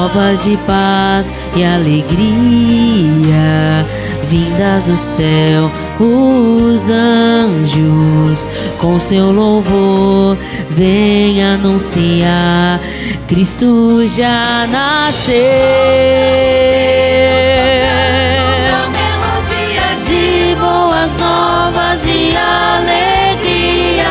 novas de paz e alegria, vindas do céu, os anjos com seu louvor vem anunciar: Cristo já nasceu. Uma melodia de boas novas, de alegria,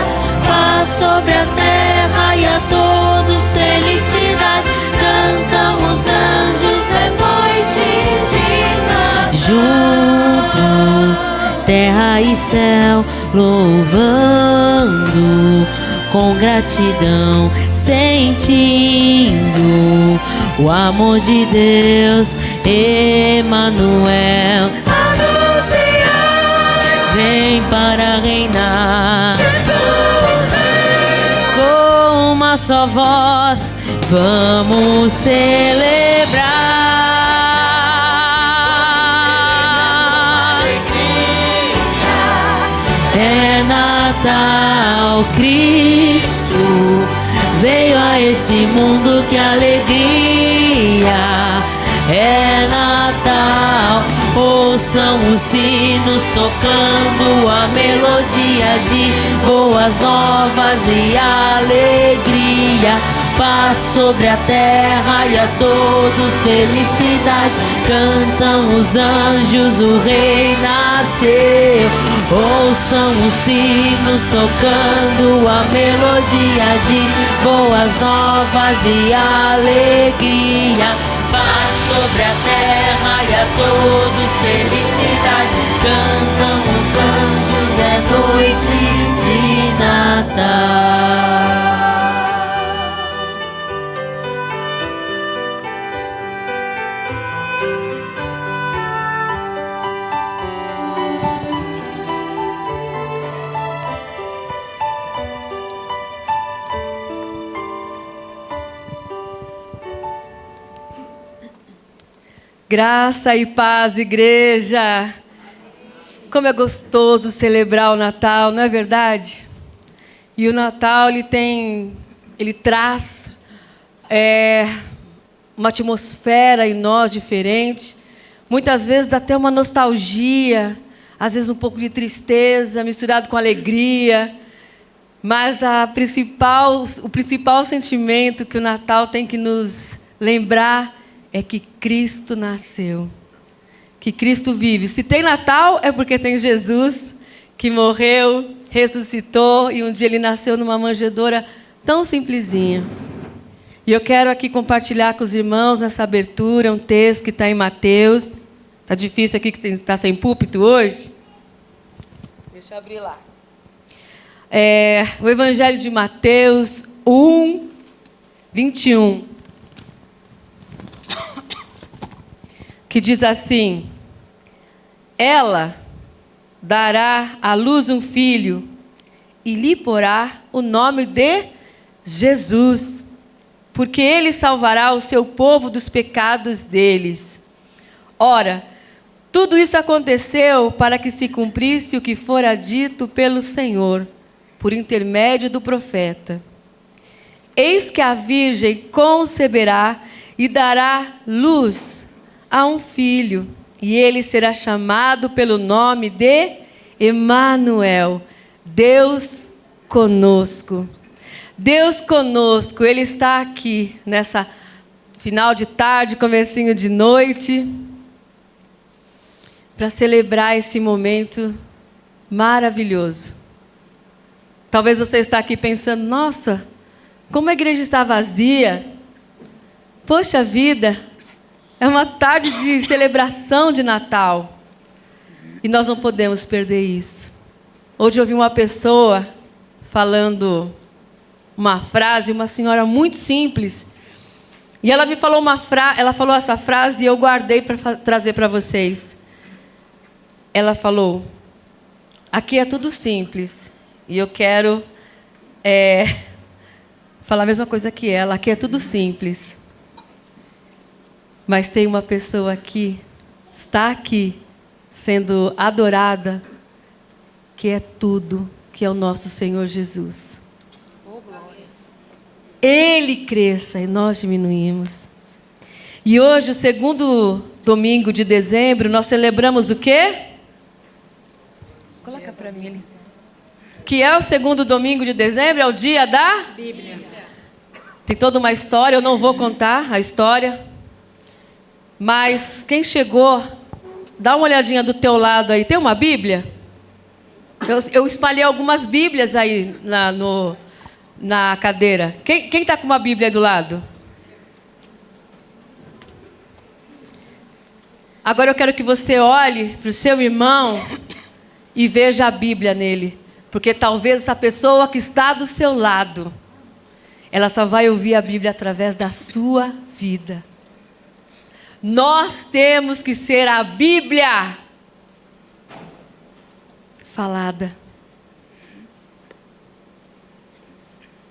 paz sobre a terra e a todos felicidade. Cantam os anjos, é noite de Natal. Juntos, terra e céu, louvando com gratidão, sentindo o amor de Deus, Emanuel. Anunciar, vem para reinar. Com uma só voz, vamos celebrar. É Natal, Cristo veio a esse mundo, que alegria. É Natal, ouçam os sinos tocando a melodia de boas novas e alegria. Paz sobre a terra e a todos felicidade. Cantam os anjos, o rei nasceu. Ouçam os sinos tocando a melodia de boas novas e alegria. Paz sobre a terra e a todos felicidade. Cantam os anjos, é noite de Natal. Graça e paz, igreja. Como é gostoso celebrar o Natal, não é verdade? E o Natal, ele traz uma atmosfera em nós diferente. Muitas vezes dá até uma nostalgia, às vezes um pouco de tristeza, misturado com alegria. Mas o principal sentimento que o Natal tem que nos lembrar é que Cristo nasceu, que Cristo vive. Se tem Natal, é porque tem Jesus, que morreu, ressuscitou, e um dia ele nasceu numa manjedoura tão simplesinha. E eu quero aqui compartilhar com os irmãos, nessa abertura, um texto que está em Mateus. Está difícil aqui, que está sem púlpito hoje? Deixa eu abrir lá. O Evangelho de Mateus 1, 21. Que diz assim: ela dará à luz um filho e lhe porá o nome de Jesus, porque ele salvará o seu povo dos pecados deles. Ora, tudo isso aconteceu para que se cumprisse o que fora dito pelo Senhor, por intermédio do profeta. Eis que a virgem conceberá e dará luz a um filho, e ele será chamado pelo nome de Emanuel, Deus conosco. Deus conosco, Ele está aqui nessa final de tarde, comecinho de noite, para celebrar esse momento maravilhoso. Talvez você está aqui pensando: nossa, como a igreja está vazia. Poxa vida, é uma tarde de celebração de Natal. E nós não podemos perder isso. Hoje eu ouvi uma pessoa falando uma frase, uma senhora muito simples. E ela me falou ela falou essa frase e eu guardei para trazer para vocês. Ela falou: aqui é tudo simples. E eu quero falar a mesma coisa que ela. Aqui é tudo simples. Mas tem uma pessoa aqui, está aqui, sendo adorada, que é tudo, que é o nosso Senhor Jesus. Ele cresça e nós diminuímos. E hoje, o segundo domingo de dezembro, nós celebramos o quê? Coloca para mim ali. Que é o segundo domingo de dezembro, é o dia da Bíblia. Tem toda uma história, eu não vou contar a história. Mas quem chegou, dá uma olhadinha do teu lado aí. Tem uma Bíblia? Eu espalhei algumas Bíblias aí na cadeira. Quem está com uma Bíblia aí do lado? Agora eu quero que você olhe para o seu irmão e veja a Bíblia nele. Porque talvez essa pessoa que está do seu lado, ela só vai ouvir a Bíblia através da sua vida. Nós temos que ser a Bíblia falada.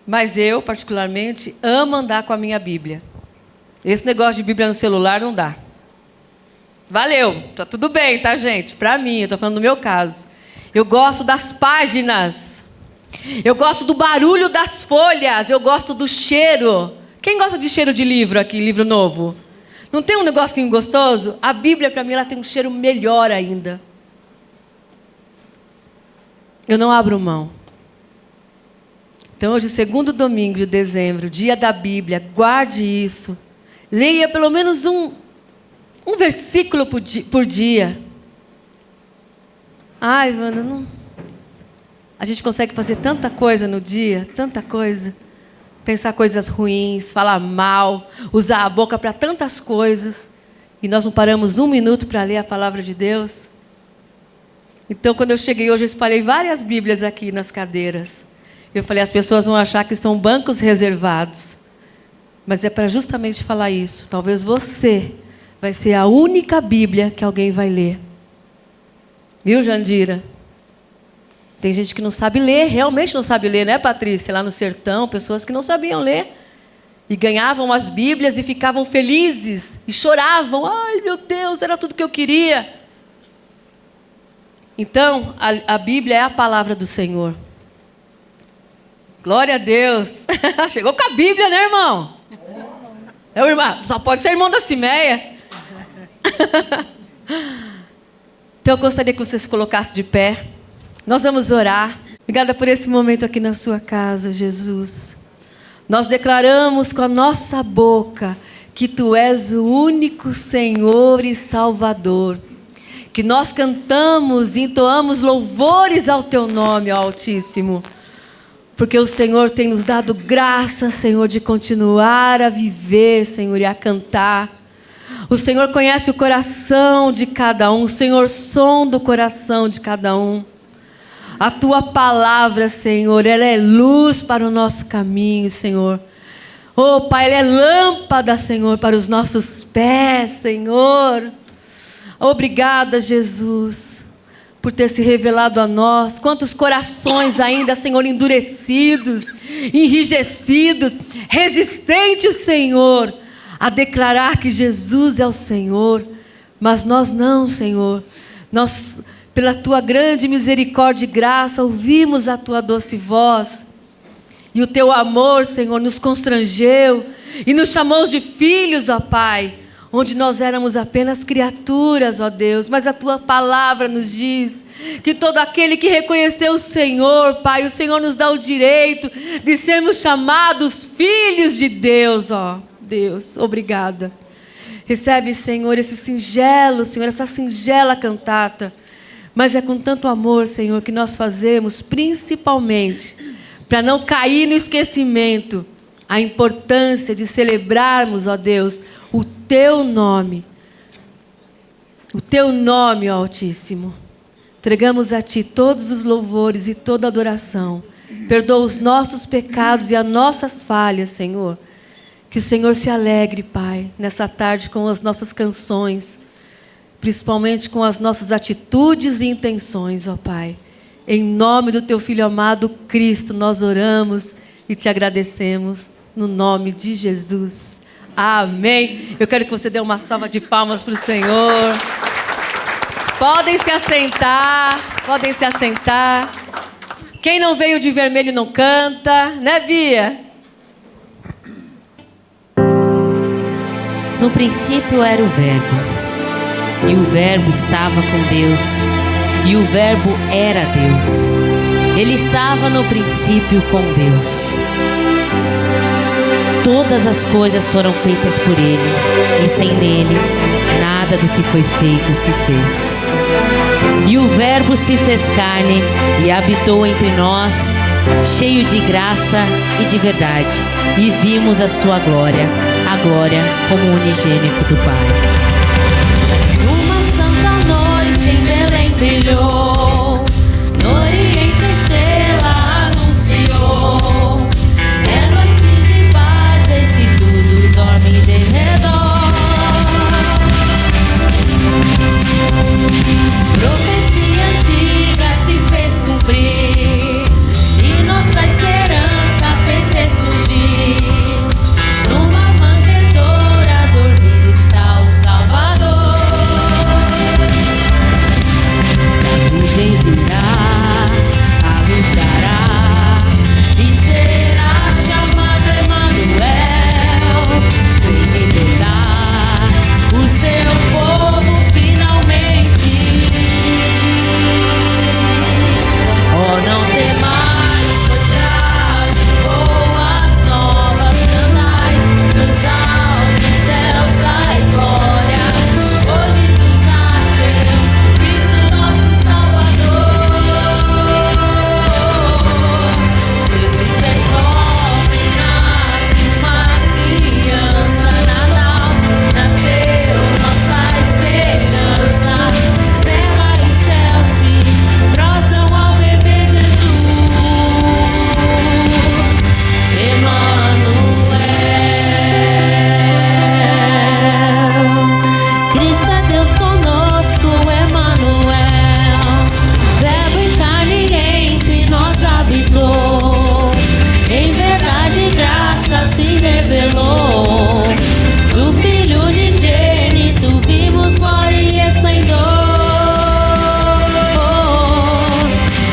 Mas eu, particularmente, amo andar com a minha Bíblia. Esse negócio de Bíblia no celular não dá. Valeu, tá tudo bem, tá, gente? Para mim, eu estou falando no meu caso. Eu gosto das páginas. Eu gosto do barulho das folhas. Eu gosto do cheiro. Quem gosta de cheiro de livro aqui, livro novo? Não tem um negocinho gostoso? A Bíblia, para mim, ela tem um cheiro melhor ainda. Eu não abro mão. Então, hoje, segundo domingo de dezembro, dia da Bíblia, guarde isso. Leia pelo menos um versículo por dia. Ai, Wanda, não... A gente consegue fazer tanta coisa no dia, tanta coisa. Pensar coisas ruins, falar mal, usar a boca para tantas coisas. E nós não paramos um minuto para ler a palavra de Deus. Então, quando eu cheguei hoje, eu espalhei várias Bíblias aqui nas cadeiras. Eu falei, as pessoas vão achar que são bancos reservados. Mas é para justamente falar isso. Talvez você vai ser a única Bíblia que alguém vai ler. Viu, Jandira? Tem gente que não sabe ler, realmente não sabe ler, né, Patrícia? Lá no sertão, pessoas que não sabiam ler. E ganhavam as Bíblias e ficavam felizes. E choravam. Ai, meu Deus, era tudo que eu queria. Então, a Bíblia é a palavra do Senhor. Glória a Deus. Chegou com a Bíblia, né, irmão? É o irmão. Só pode ser irmão da Cimeia. Então, eu gostaria que você se colocasse de pé. Nós vamos orar. Obrigada por esse momento aqui na sua casa, Jesus. Nós declaramos com a nossa boca que Tu és o único Senhor e Salvador. Que nós cantamos e entoamos louvores ao Teu nome, ó Altíssimo. Porque o Senhor tem nos dado graça, Senhor, de continuar a viver, Senhor, e a cantar. O Senhor conhece o coração de cada um. O Senhor sonda o coração de cada um. A Tua palavra, Senhor, ela é luz para o nosso caminho, Senhor. Oh, Pai, ela é lâmpada, Senhor, para os nossos pés, Senhor. Obrigada, Jesus, por ter se revelado a nós. Quantos corações ainda, Senhor, endurecidos, enrijecidos, resistentes, Senhor, a declarar que Jesus é o Senhor. Mas nós não, Senhor. Nós, pela Tua grande misericórdia e graça, ouvimos a Tua doce voz. E o Teu amor, Senhor, nos constrangeu e nos chamou de filhos, ó Pai, onde nós éramos apenas criaturas, ó Deus. Mas a Tua palavra nos diz que todo aquele que reconheceu o Senhor, Pai, o Senhor nos dá o direito de sermos chamados filhos de Deus, ó Deus. Obrigada. Recebe, Senhor, esse singelo, Senhor, essa singela cantata. Mas é com tanto amor, Senhor, que nós fazemos, principalmente, para não cair no esquecimento, a importância de celebrarmos, ó Deus, o Teu nome. O Teu nome, ó Altíssimo. Entregamos a Ti todos os louvores e toda a adoração. Perdoa os nossos pecados e as nossas falhas, Senhor. Que o Senhor se alegre, Pai, nessa tarde com as nossas canções, principalmente com as nossas atitudes e intenções, ó Pai. Em nome do Teu Filho amado, Cristo, nós oramos e Te agradecemos, no nome de Jesus. Amém. Eu quero que você dê uma salva de palmas para o Senhor. Podem se assentar, podem se assentar. Quem não veio de vermelho não canta, né, Bia? No princípio era o Verbo, e o Verbo estava com Deus, e o Verbo era Deus. Ele estava no princípio com Deus. Todas as coisas foram feitas por Ele, e sem Ele, nada do que foi feito se fez. E o Verbo se fez carne e habitou entre nós, cheio de graça e de verdade, e vimos a sua glória, a glória como unigênito do Pai. Uma santa noite em Belém brilhou, no Oriente a estrela anunciou. É noite de paz, eis que tudo dorme em derredor. Profecia antiga se fez cumprir, e nossa esperança fez ressurgir. Numa manjedoura dormindo está o Salvador. A virgem virá, a luz dará, e será chamado Emanuel. Vem libertar o seu povo finalmente. Oh, não temais, pois trago boas novas, cantai nos altos céus dai glória. Hoje nos nasceu Cristo nosso Salvador. Deus se fez homem, nasce uma criança, Natal nasceu nossa esperança. Terra e céu se prostram ao bebê Jesus, Emanuel. Cristo é Deus conosco, Emanuel. Verbo em carne entre nós habitou, em verdade e graça se revelou. Do Filho unigênito vimos glória e esplendor.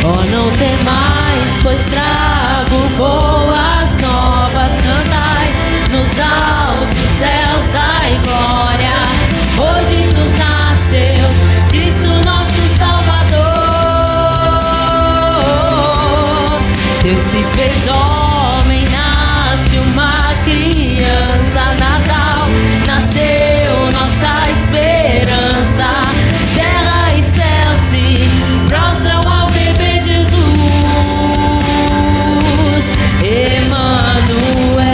Oh, não temais, pois trago boas novas, cantai nos altos céus dai glória. Hoje nos nasceu Cristo nosso Salvador. Deus se fez homem, nasce uma criança, Natal nasceu nossa esperança. Terra e céu se prostram ao bebê Jesus, Emanuel.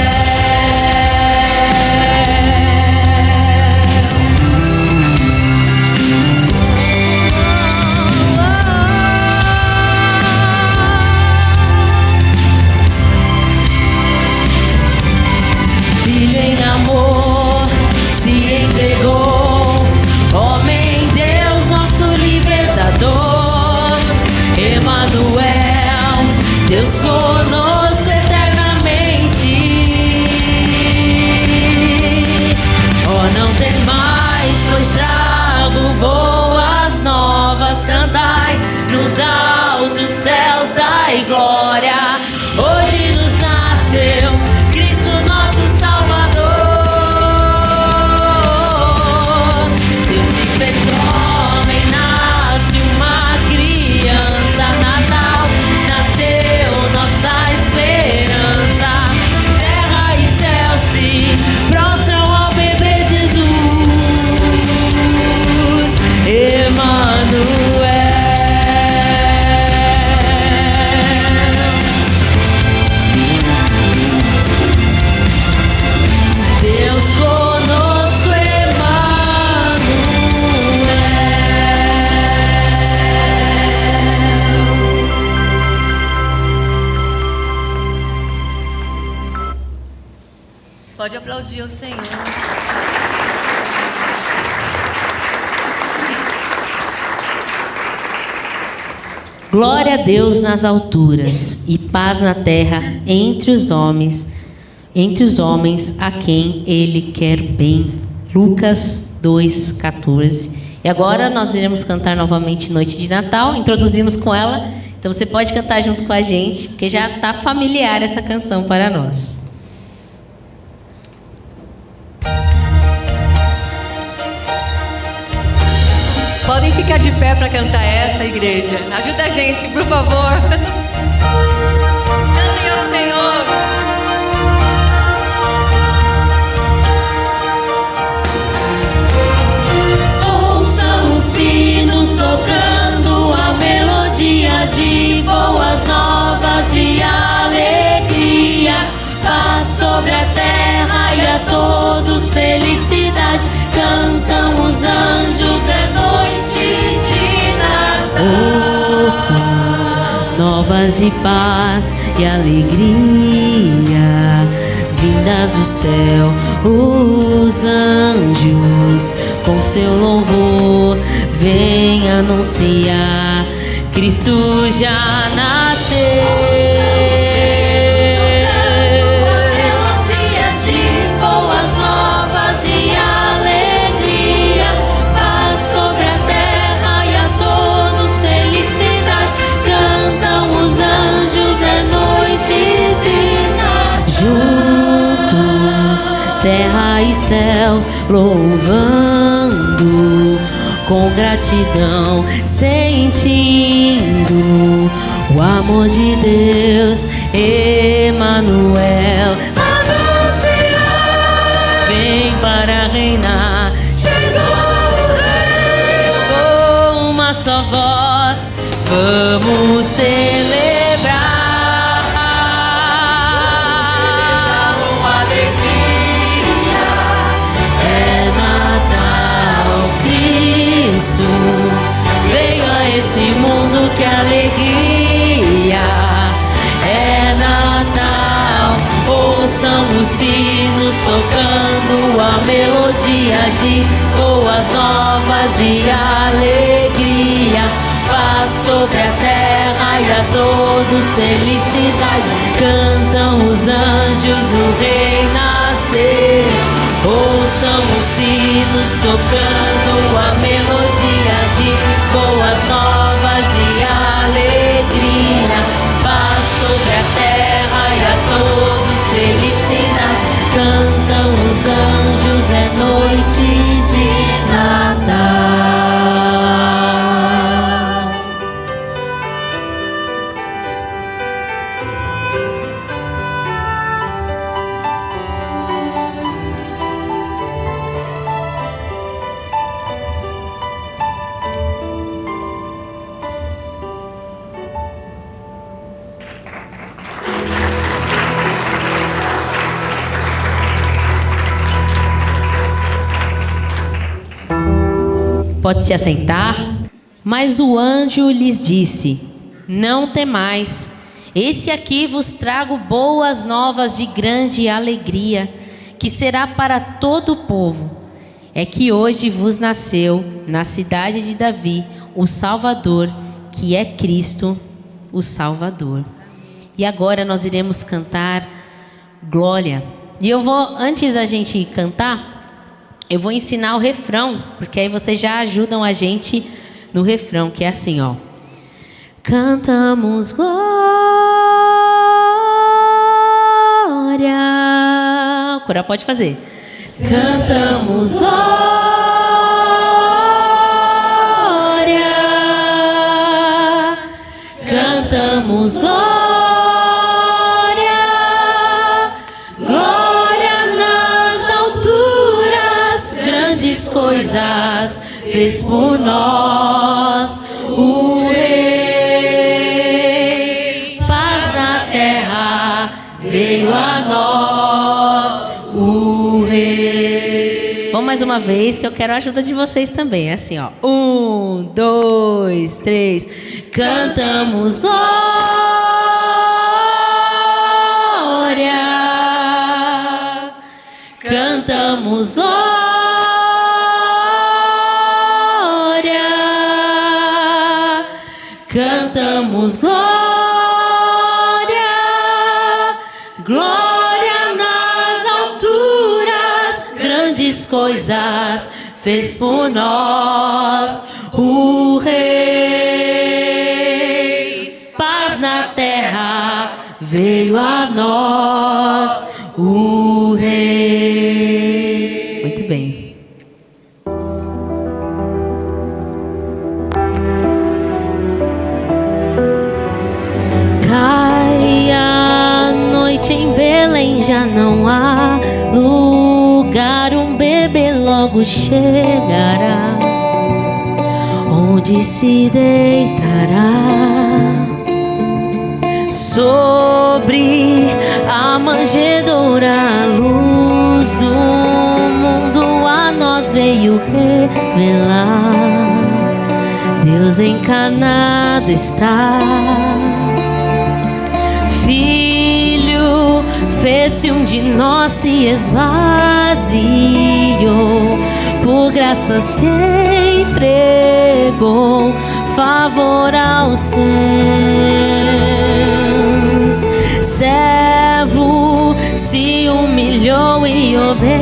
Filho em amor se entregou, homem Deus nosso libertador. Emanuel, Deus conosco eternamente. Oh, não temais, pois trago boas novas, cantai nos altos céus dai glória. Hoje nos nasceu Cristo nosso Salvador. Deus se fez homem, nasce uma criança, Natal nasceu nossa esperança. Terra e céu se prostram ao bebê Jesus, Emanuel. Deus conosco, Emanuel. Pode aplaudir o Senhor. Glória a Deus nas alturas e paz na terra entre os homens a quem Ele quer bem. Lucas 2:14. E agora nós iremos cantar novamente Noite de Natal. Introduzimos com ela, então você pode cantar junto com a gente, porque já está familiar essa canção para nós. Podem ficar de pé para cantar essa, igreja. Ajuda a gente, por favor. Cantem ao Senhor. Ouçam os sinos tocando a melodia de boas novas e alegria. Paz sobre a terra e a todos felicidade. Cantam os anjos, é noite de Natal. Ouçam novas de paz e alegria, vindas do céu, os anjos com seu louvor vêm anunciar: Cristo já nasceu. Juntos, terra e céus, louvando com gratidão, sentindo o amor de Deus, Emanuel. Anunciar, vem para reinar, chegou o Rei. Com uma só voz, vamos celebrar. Veio a esse mundo, que alegria, é Natal. Ouçam os sinos tocando a melodia de boas novas de alegria. Paz sobre a terra e a todos felicidade. Cantam os anjos, o Rei nasceu. Ouçam os sinos tocando a melodia de boas novas de alegria. Paz sobre a terra e a todos felicidade. Cantam os anjos, é noite de Natal. Pode se assentar. Mas o anjo lhes disse: não temais, eis que aqui vos trago boas novas de grande alegria, que será para todo o povo. É que hoje vos nasceu, na cidade de Davi, o Salvador, que é Cristo, o Salvador. E agora nós iremos cantar Glória. E eu vou, antes da gente cantar, eu vou ensinar o refrão, porque aí vocês já ajudam a gente no refrão, que é assim, ó. Cantamos glória. O coral pode fazer. Cantamos glória. Cantamos glória. Coisas fez por nós o Rei. Paz na terra veio a nós o Rei. Vamos mais uma vez, que eu quero a ajuda de vocês também. É assim, ó. 1, 2, 3. Cantamos glória. Cantamos glória. Cantamos glória, glória nas alturas, grandes coisas fez por nós o Rei. Paz na terra veio a nós o Rei. Muito bem. já não há lugar, um bebê logo chegará, onde se deitará sobre a manjedoura. A luz do mundo a nós veio revelar, Deus encarnado está. Filho, fez-se um de nós, se esvaziou, por graça se entregou, favor aos seus. Servo se humilhou e obedeceu,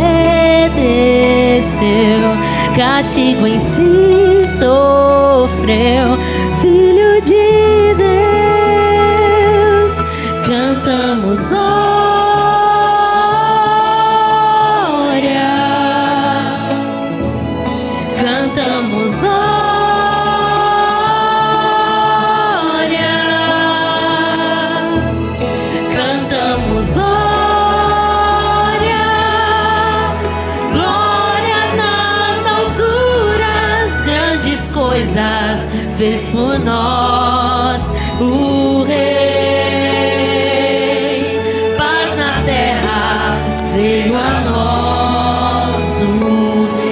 castigo em si sofreu, Filho de Deus. Cantamos glória, cantamos glória, cantamos glória, glória nas alturas, grandes coisas fez por nós o Rei. Paz na terra veio a nós o Rei.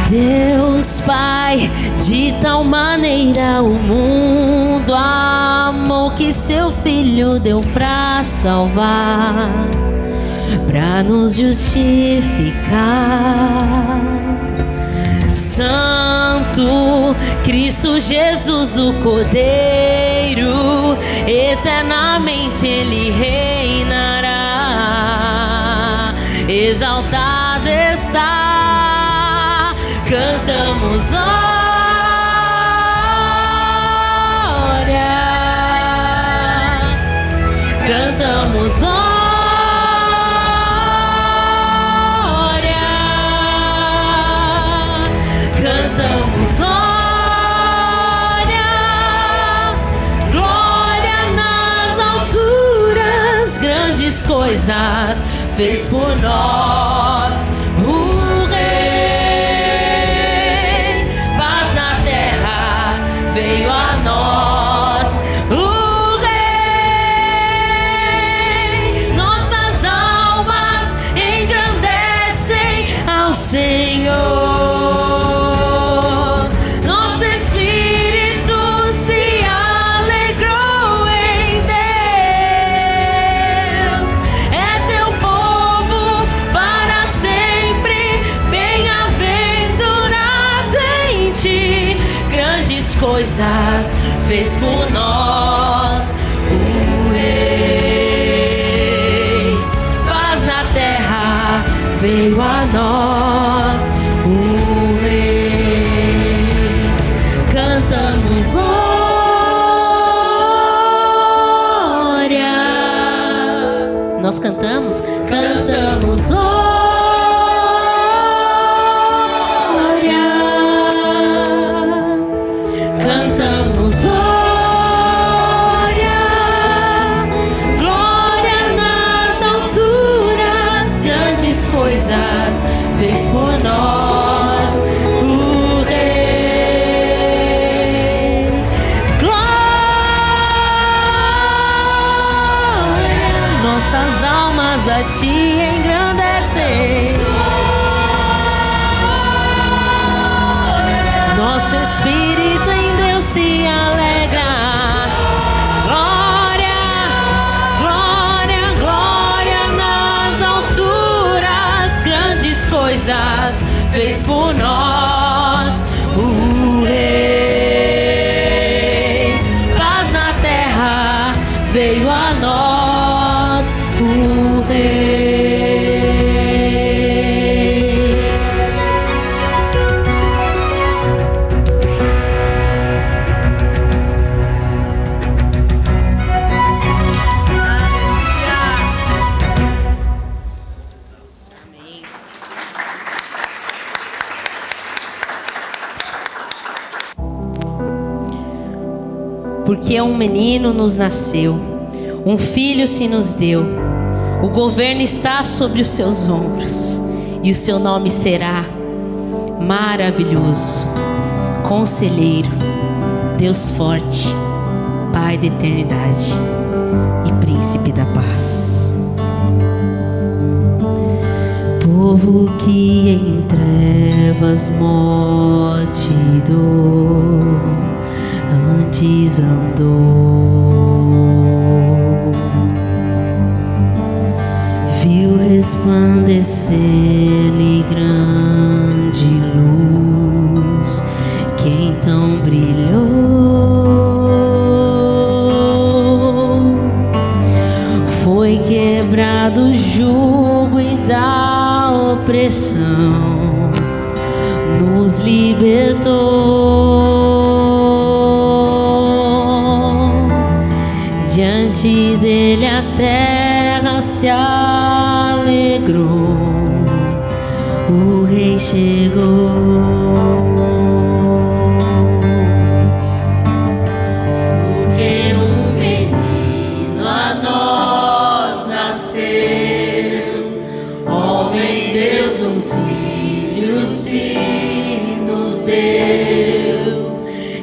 Deus Pai, de tal maneira o mundo amou, que seu Filho deu pra salvar, pra nos justificar. Santo Cristo Jesus, o Cordeiro, eternamente Ele reinará, exaltado está. Cantamos glória, cantamos glória, cantamos glória, glória nas alturas, grandes coisas fez por nós o Rei. Paz na terra veio a nós o Rei. Nossas almas engrandecem ao Senhor, coisas fez por nós o Rei. Paz na terra veio a nós o Rei. Cantamos glória. Nós cantamos? Cantamos glória. Cantamos glória, glória nas alturas, grandes coisas fez por nós o Rei. Glória, nossas almas a Ti engrandecem, nosso espírito em Deus se alegra. Glória, glória, glória nas alturas, grandes coisas fez por nós o Rei. Paz na terra veio a nós o Rei. porque um menino nos nasceu, um filho se nos deu, o governo está sobre os seus ombros, e o seu nome será Maravilhoso, Conselheiro, Deus Forte, Pai da Eternidade e Príncipe da Paz. Povo que em trevas, morte e dor antes andou, viu resplandecer-lhe grande luz, que então brilhou. Foi quebrado o jugo e da opressão nos libertou. Diante dele a terra se alegrou, o Rei chegou. Porque um menino a nós nasceu, homem Deus, um filho se nos deu.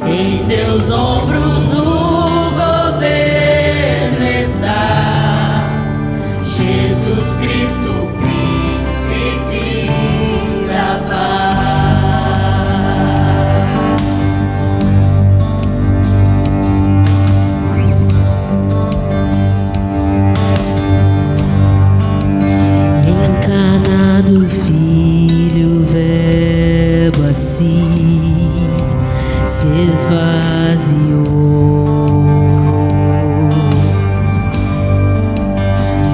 Em seus ombros o governo está, Jesus Cristo, Príncipe da paz. Encarnado Filho, Verbo assim se esvaziou.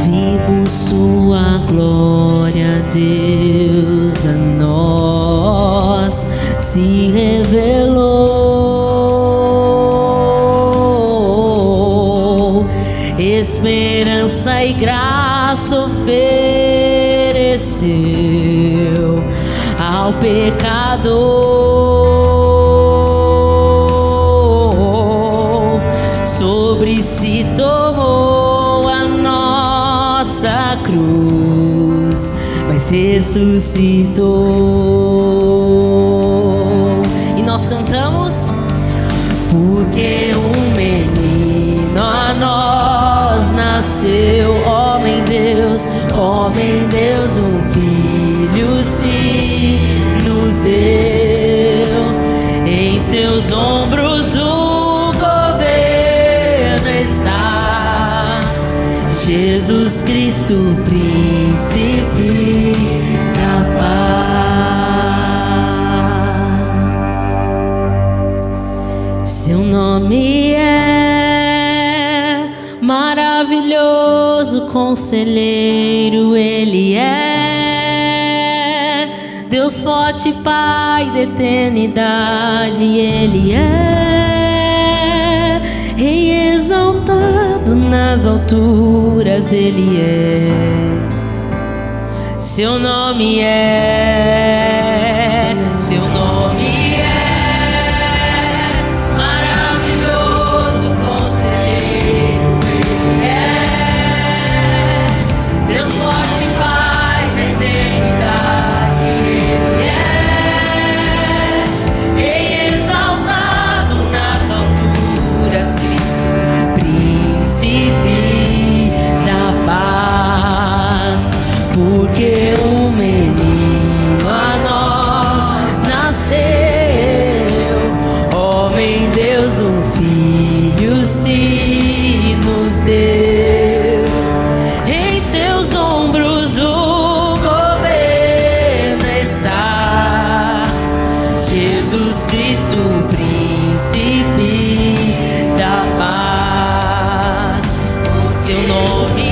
Vimos sua glória, Deus a nós se revelou. Esperança e graça ofereceu ao pecador. Sobre si tomou a nossa cruz, mas ressuscitou. E nós cantamos: porque um menino a nós nasceu, homem Deus, um filho se nos deu. Em seus ombros o governo está, Jesus Cristo, Príncipe da paz. Seu nome é Maravilhoso, Conselheiro, Ele é Deus Forte, Pai da Eternidade, Ele é Rei exaltado nas alturas, Ele é. Seu nome é, seu nome é Maravilhoso, Conselheiro, Ele é Deus Forte, Pai da Eternidade, Ele é Rei exaltado nas alturas, Cristo, Príncipe da paz. Porque um menino a nós nasceu, homem Deus, um filho se nos deu. Em seus ombros o governo está, Jesus Cristo, Príncipe da paz. Seu nome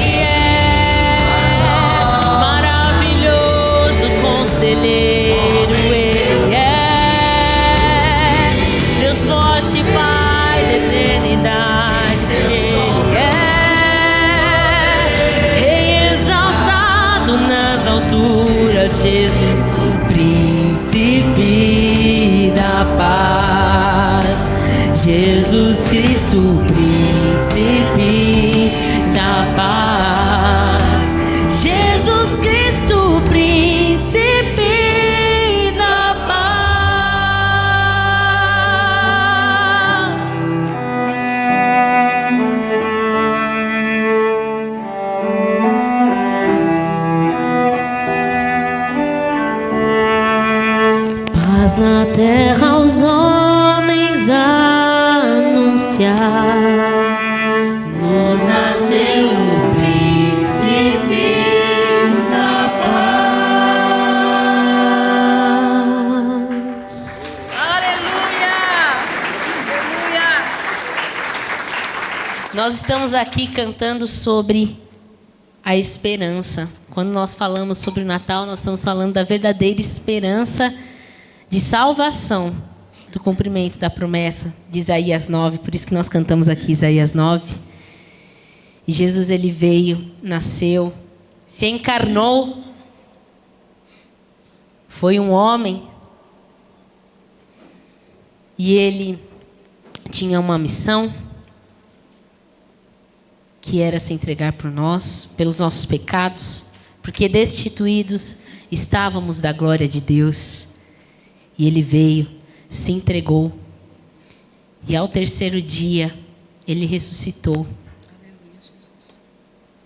Conselheiro, Ele é Deus Forte, Pai da Eternidade, Ele é Rei exaltado nas alturas, Jesus, Príncipe da paz. Jesus Cristo, Cristo, príncipe da paz. Jesus Cristo, príncipe da paz. Paz na terra aos homens anunciar. Nos nasceu o príncipe da paz. Aleluia! Aleluia! Nós estamos aqui cantando sobre a esperança. Quando nós falamos sobre o Natal, nós estamos falando da verdadeira esperança de salvação, do cumprimento da promessa de Isaías 9. Por isso que nós cantamos aqui Isaías 9. E Jesus, ele veio, nasceu, se encarnou, foi um homem. E ele tinha uma missão, que era se entregar por nós, pelos nossos pecados, porque destituídos estávamos da glória de Deus. E ele veio, se entregou, e ao terceiro dia ele ressuscitou.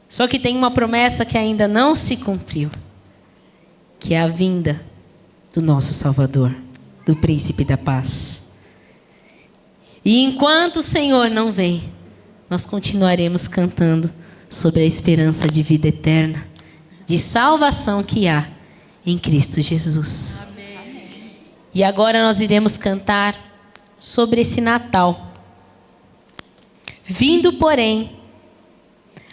Só que tem uma promessa que ainda não se cumpriu, que é a vinda do nosso Salvador, do Príncipe da Paz. E enquanto o Senhor não vem, nós continuaremos cantando sobre a esperança de vida eterna, de salvação que há em Cristo Jesus. Amém. E agora nós iremos cantar sobre esse Natal. Vindo, porém,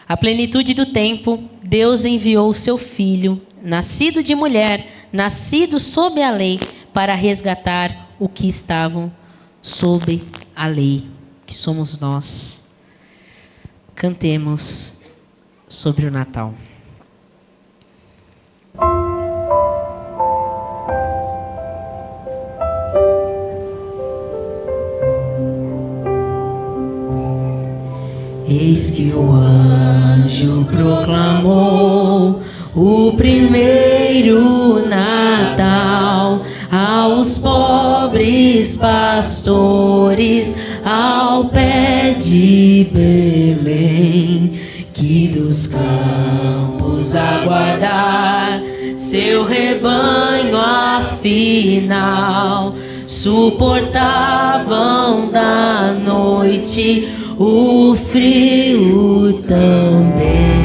a plenitude do tempo, Deus enviou o seu Filho, nascido de mulher, nascido sob a lei, para resgatar o que estavam sob a lei, que somos nós. Cantemos sobre o Natal. Eis que o anjo proclamou o primeiro Natal aos pobres pastores ao pé de Belém, que dos campos aguardar seu rebanho afinal, suportavam da noite o frio também.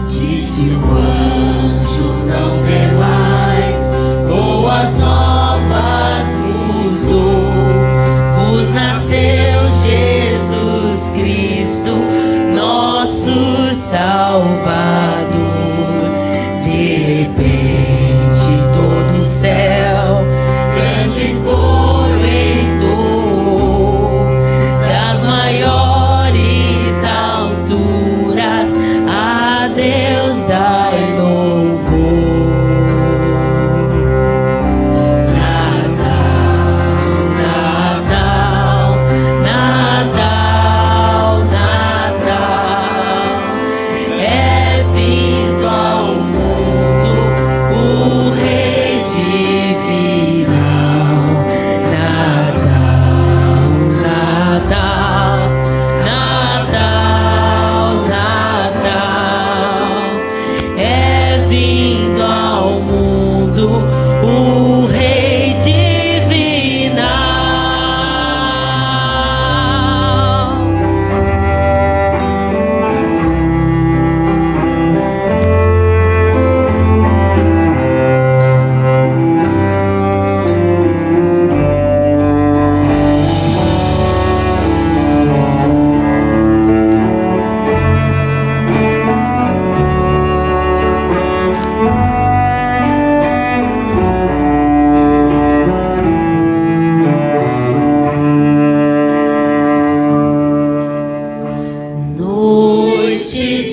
Disse o anjo: não temais, boas novas vos dou. Vos nasceu Jesus Cristo,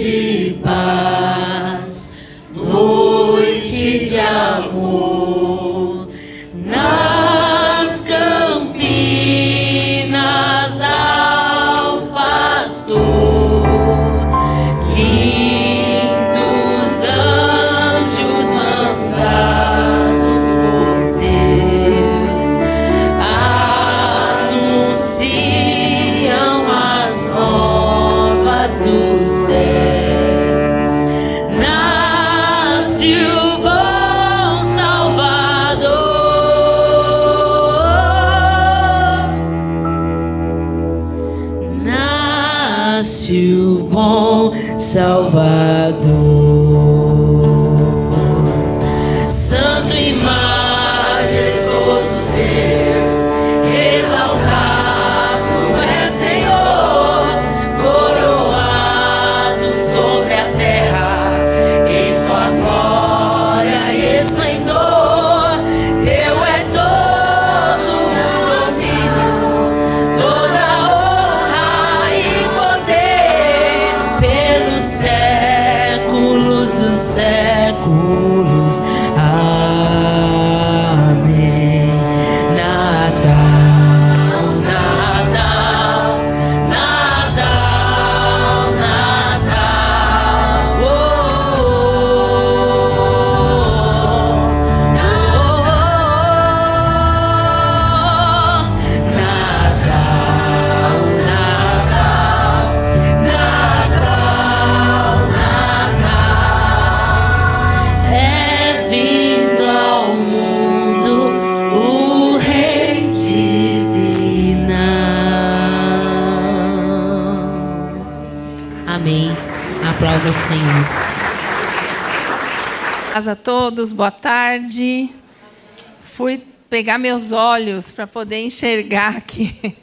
de paz, noite de amor, nas campinas ao pastor, lindos anjos mandados por Deus anunciam as novas dos céus. Nasce o bom Salvador, nasce o bom Salvador. Santo e majestoso Deus, exaltado é Senhor, coroado sobre a terra, em sua glória e esplendor. Teu é todo o domínio, toda honra e poder, pelos séculos dos séculos. Amém. Natal, Natal, Natal, Natal. Oh, oh, oh, Natal, Natal, Natal, Natal. É vindo ao mundo o Rei divino. Amém. Aplauda o Senhor. Paz a todos, boa tarde. Fui pegar meus olhos para poder enxergar aqui.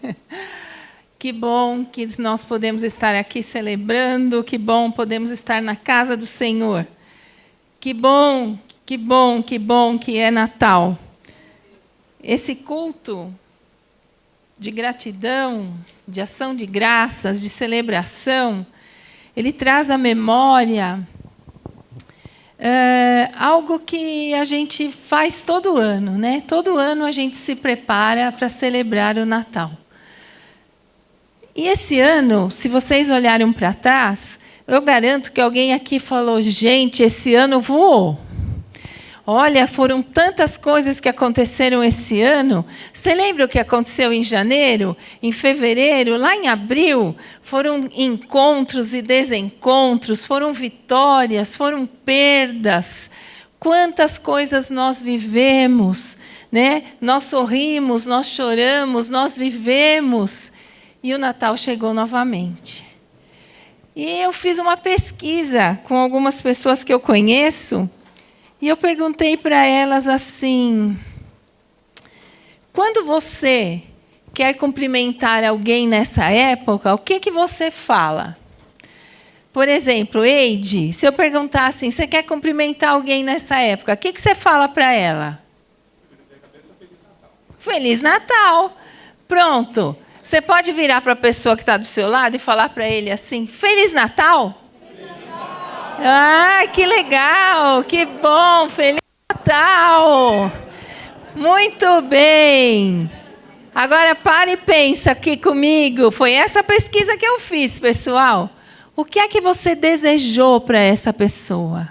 Que bom que nós podemos estar aqui celebrando, que bom podemos estar na casa do Senhor. Que bom, que bom, que bom que é Natal. Esse culto de gratidão, de ação de graças, de celebração, ele traz à memória algo que a gente faz todo ano, né? Todo ano a gente se prepara para celebrar o Natal. E esse ano, se vocês olharem para trás, eu garanto que alguém aqui falou: gente, esse ano voou. Olha, foram tantas coisas que aconteceram esse ano. Você lembra o que aconteceu em janeiro, em fevereiro, lá em abril? Foram encontros e desencontros, foram vitórias, foram perdas. Quantas coisas nós vivemos, né? Nós sorrimos, nós choramos, nós vivemos. E o Natal chegou novamente. E eu fiz uma pesquisa com algumas pessoas que eu conheço, e eu perguntei para elas assim: quando você quer cumprimentar alguém nessa época, o que você fala? Por exemplo, Eide, se eu perguntar assim, você quer cumprimentar alguém nessa época, o que você fala para ela? Feliz Natal. Pronto. Você pode virar para a pessoa que está do seu lado e falar para ele assim: Feliz Natal? Ah, que legal, que bom, Feliz Natal. Muito bem. Agora pare e pensa aqui comigo. Foi essa pesquisa que eu fiz, pessoal. O que é que você desejou para essa pessoa?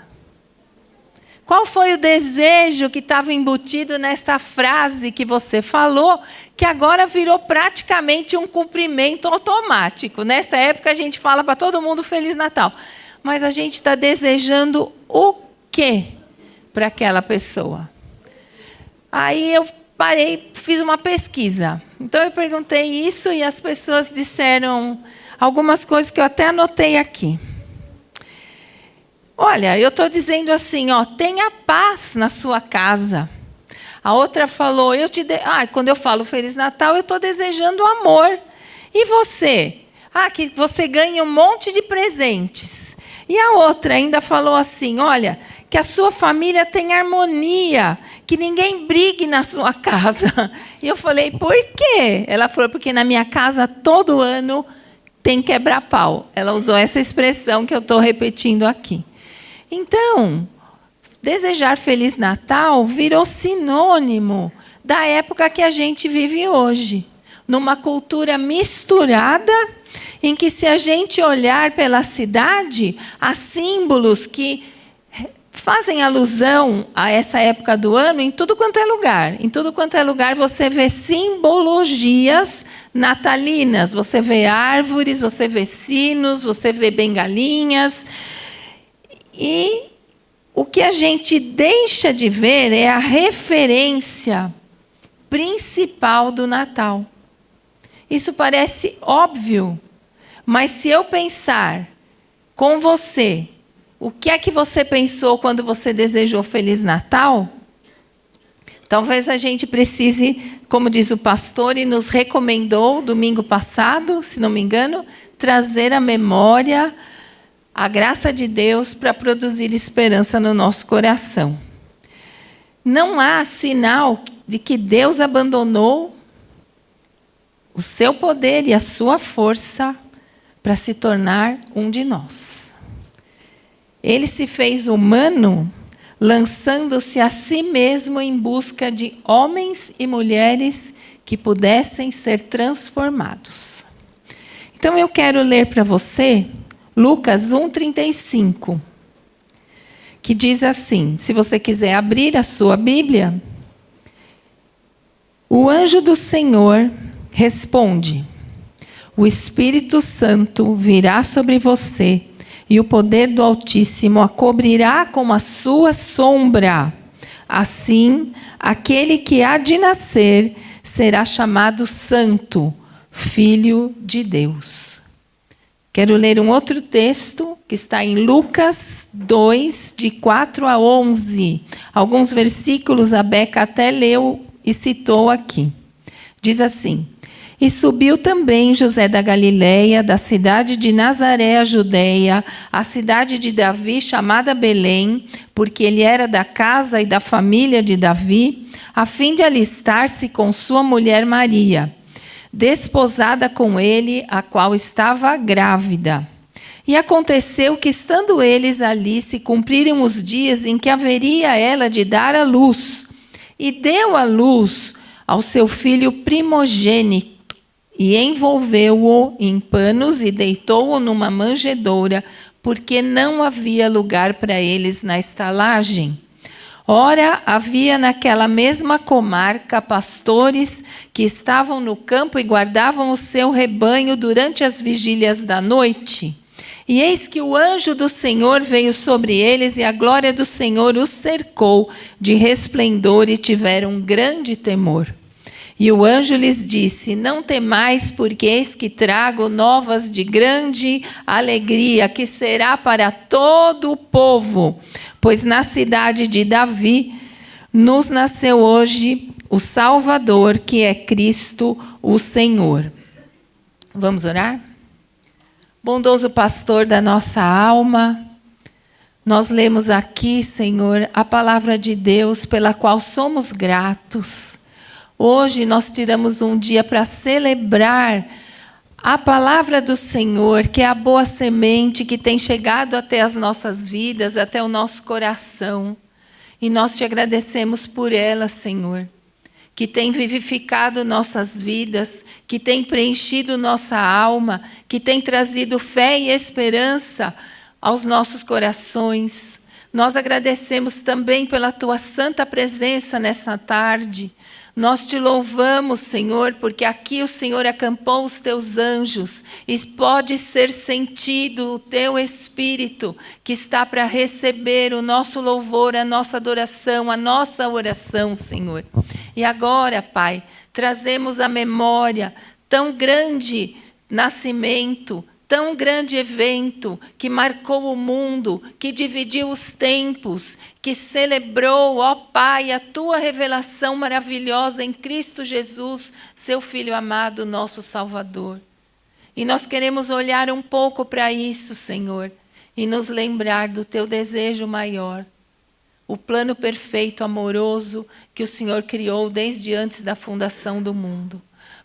Qual foi o desejo que estava embutido nessa frase que você falou, que agora virou praticamente um cumprimento automático? Nessa época a gente fala para todo mundo Feliz Natal. Mas a gente está desejando o quê para aquela pessoa? Aí eu parei, fiz uma pesquisa. Então eu perguntei isso e as pessoas disseram algumas coisas que eu até anotei aqui. Olha, eu estou dizendo assim, ó, tenha paz na sua casa. A outra falou, quando eu falo Feliz Natal, eu estou desejando amor. E você? Que você ganhe um monte de presentes. E a outra ainda falou assim, olha, que a sua família tenha harmonia, que ninguém brigue na sua casa. E eu falei, por quê? Ela falou, porque na minha casa todo ano tem quebra-pau. Ela usou essa expressão que eu estou repetindo aqui. Então, desejar Feliz Natal virou sinônimo da época que a gente vive hoje. Numa cultura misturada, em que se a gente olhar pela cidade, há símbolos que fazem alusão a essa época do ano em tudo quanto é lugar. Em tudo quanto é lugar você vê simbologias natalinas. Você vê árvores, você vê sinos, você vê bengalinhas. E o que a gente deixa de ver é a referência principal do Natal. Isso parece óbvio, mas se eu pensar com você, o que é que você pensou quando você desejou Feliz Natal? Talvez a gente precise, como diz o pastor, e nos recomendou domingo passado, se não me engano, trazer à memória a graça de Deus para produzir esperança no nosso coração. Não há sinal de que Deus abandonou o seu poder e a sua força para se tornar um de nós. Ele se fez humano, lançando-se a si mesmo em busca de homens e mulheres que pudessem ser transformados. Então eu quero ler para você Lucas 1:35, que diz assim, se você quiser abrir a sua Bíblia, o anjo do Senhor responde: o Espírito Santo virá sobre você e o poder do Altíssimo a cobrirá com a sua sombra. Assim, aquele que há de nascer será chamado Santo, Filho de Deus. Quero ler um outro texto que está em Lucas 2, de 4 a 11. Alguns versículos a Beca até leu e citou aqui. Diz assim: e subiu também José da Galileia, da cidade de Nazaré, a Judeia, a cidade de Davi, chamada Belém, porque ele era da casa e da família de Davi, a fim de alistar-se com sua mulher Maria, desposada com ele, a qual estava grávida. E aconteceu que, estando eles ali, se cumpriram os dias em que haveria ela de dar à luz, e deu à luz ao seu filho primogênito, e envolveu-o em panos e deitou-o numa manjedoura, porque não havia lugar para eles na estalagem. Ora, havia naquela mesma comarca pastores que estavam no campo e guardavam o seu rebanho durante as vigílias da noite. E eis que o anjo do Senhor veio sobre eles, e a glória do Senhor os cercou de resplendor, e tiveram grande temor. E o anjo lhes disse: não temais, porque eis que trago novas de grande alegria, que será para todo o povo. Pois na cidade de Davi nos nasceu hoje o Salvador, que é Cristo o Senhor. Vamos orar? Bondoso pastor da nossa alma, nós lemos aqui, Senhor, a palavra de Deus pela qual somos gratos. Hoje nós tiramos um dia para celebrar a palavra do Senhor, que é a boa semente que tem chegado até as nossas vidas, até o nosso coração. E nós te agradecemos por ela, Senhor, que tem vivificado nossas vidas, que tem preenchido nossa alma, que tem trazido fé e esperança aos nossos corações. Nós agradecemos também pela tua santa presença nessa tarde. Nós te louvamos, Senhor, porque aqui o Senhor acampou os teus anjos e pode ser sentido o teu Espírito que está para receber o nosso louvor, a nossa adoração, a nossa oração, Senhor. E agora, Pai, trazemos à memória tão grande nascimento, tão grande evento que marcou o mundo, que dividiu os tempos, que celebrou, ó Pai, a tua revelação maravilhosa em Cristo Jesus, seu Filho amado, nosso Salvador. E nós queremos olhar um pouco para isso, Senhor, e nos lembrar do teu desejo maior, o plano perfeito, amoroso, que o Senhor criou desde antes da fundação do mundo.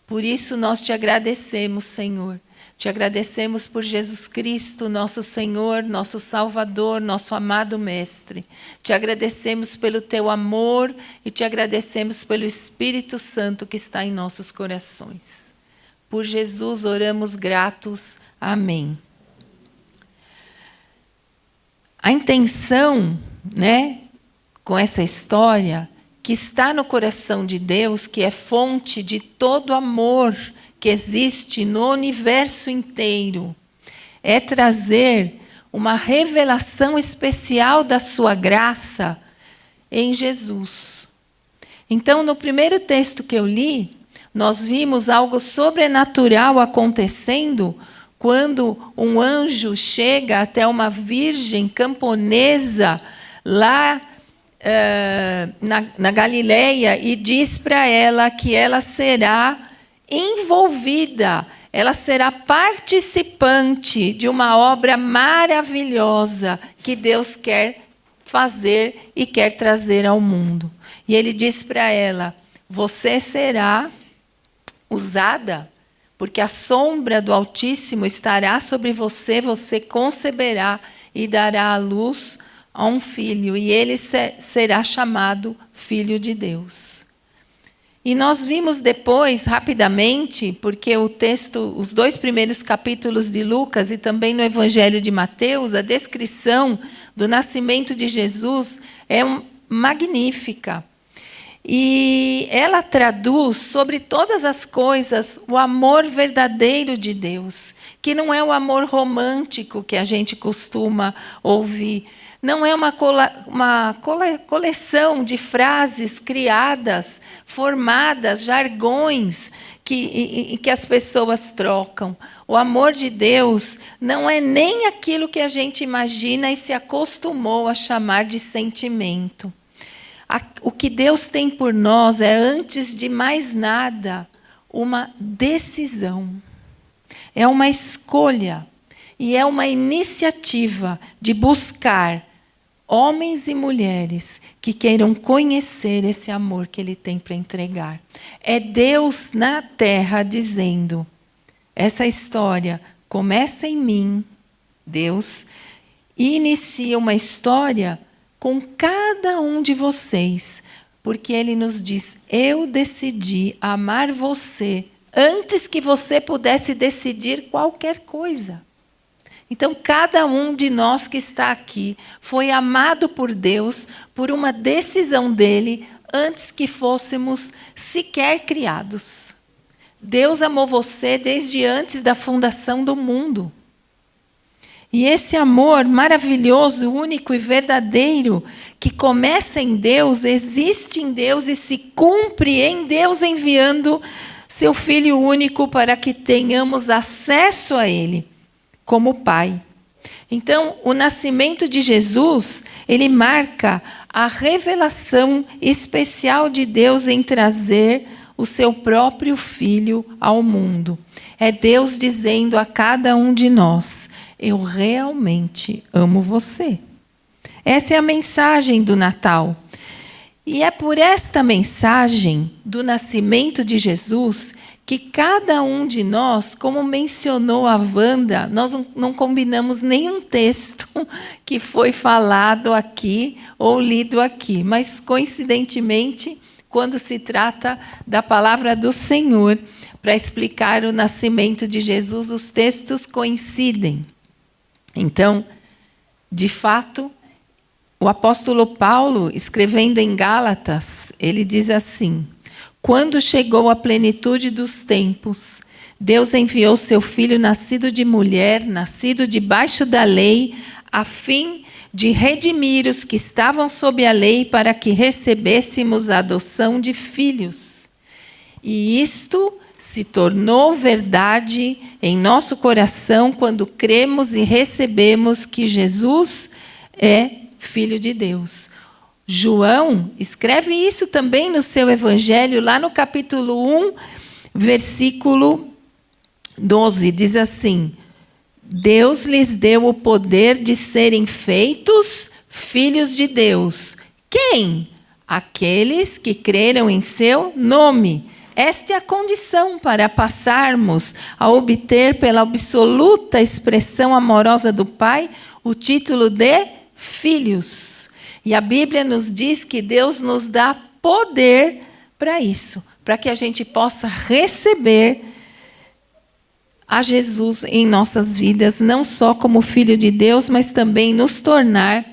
Por isso nós te agradecemos, Senhor. Te agradecemos por Jesus Cristo, nosso Senhor, nosso Salvador, nosso amado Mestre. Te agradecemos pelo teu amor e te agradecemos pelo Espírito Santo que está em nossos corações. Por Jesus oramos gratos. Amém. A intenção, com essa história, que está no coração de Deus, que é fonte de todo amor que existe no universo inteiro, é trazer uma revelação especial da sua graça em Jesus. Então, no primeiro texto que eu li, nós vimos algo sobrenatural acontecendo quando um anjo chega até uma virgem camponesa lá na Galileia e diz para ela que ela será envolvida, ela será participante de uma obra maravilhosa que Deus quer fazer e quer trazer ao mundo. E ele diz para ela: você será usada, porque a sombra do Altíssimo estará sobre você, você conceberá e dará à luz a um filho, e ele será chamado Filho de Deus. E nós vimos depois, rapidamente, porque o texto, os 2 primeiros capítulos de Lucas e também no Evangelho de Mateus, a descrição do nascimento de Jesus é magnífica. E ela traduz sobre todas as coisas o amor verdadeiro de Deus, que não é o amor romântico que a gente costuma ouvir. Não é uma coleção de frases criadas, formadas, jargões que as pessoas trocam. O amor de Deus não é nem aquilo que a gente imagina e se acostumou a chamar de sentimento. O que Deus tem por nós é, antes de mais nada, uma decisão. É uma escolha e é uma iniciativa de buscar homens e mulheres que queiram conhecer esse amor que Ele tem para entregar. É Deus na terra dizendo: essa história começa em mim, Deus, e inicia uma história com cada um de vocês, porque Ele nos diz: eu decidi amar você antes que você pudesse decidir qualquer coisa. Então, cada um de nós que está aqui foi amado por Deus por uma decisão dele antes que fôssemos sequer criados. Deus amou você desde antes da fundação do mundo. E esse amor maravilhoso, único e verdadeiro, que começa em Deus, existe em Deus e se cumpre em Deus, enviando seu Filho único para que tenhamos acesso a Ele como Pai. Então, o nascimento de Jesus, ele marca a revelação especial de Deus em trazer o seu próprio Filho ao mundo. É Deus dizendo a cada um de nós: eu realmente amo você. Essa é a mensagem do Natal. E é por esta mensagem do nascimento de Jesus que cada um de nós, como mencionou a Wanda, nós não combinamos nenhum texto que foi falado aqui ou lido aqui, mas coincidentemente, quando se trata da palavra do Senhor, para explicar o nascimento de Jesus, os textos coincidem. Então, de fato, o apóstolo Paulo, escrevendo em Gálatas, ele diz assim: quando chegou a plenitude dos tempos, Deus enviou seu Filho nascido de mulher, nascido debaixo da lei, a fim de redimir os que estavam sob a lei, para que recebêssemos a adoção de filhos. E isto se tornou verdade em nosso coração quando cremos e recebemos que Jesus é Filho de Deus. João escreve isso também no seu Evangelho, lá no capítulo 1, versículo 12, diz assim: Deus lhes deu o poder de serem feitos filhos de Deus. Quem? Aqueles que creram em seu nome. esta é a condição para passarmos a obter, pela absoluta expressão amorosa do Pai, o título de filhos. E a Bíblia nos diz que Deus nos dá poder para isso, para que a gente possa receber a Jesus em nossas vidas, não só como filho de Deus, mas também nos tornar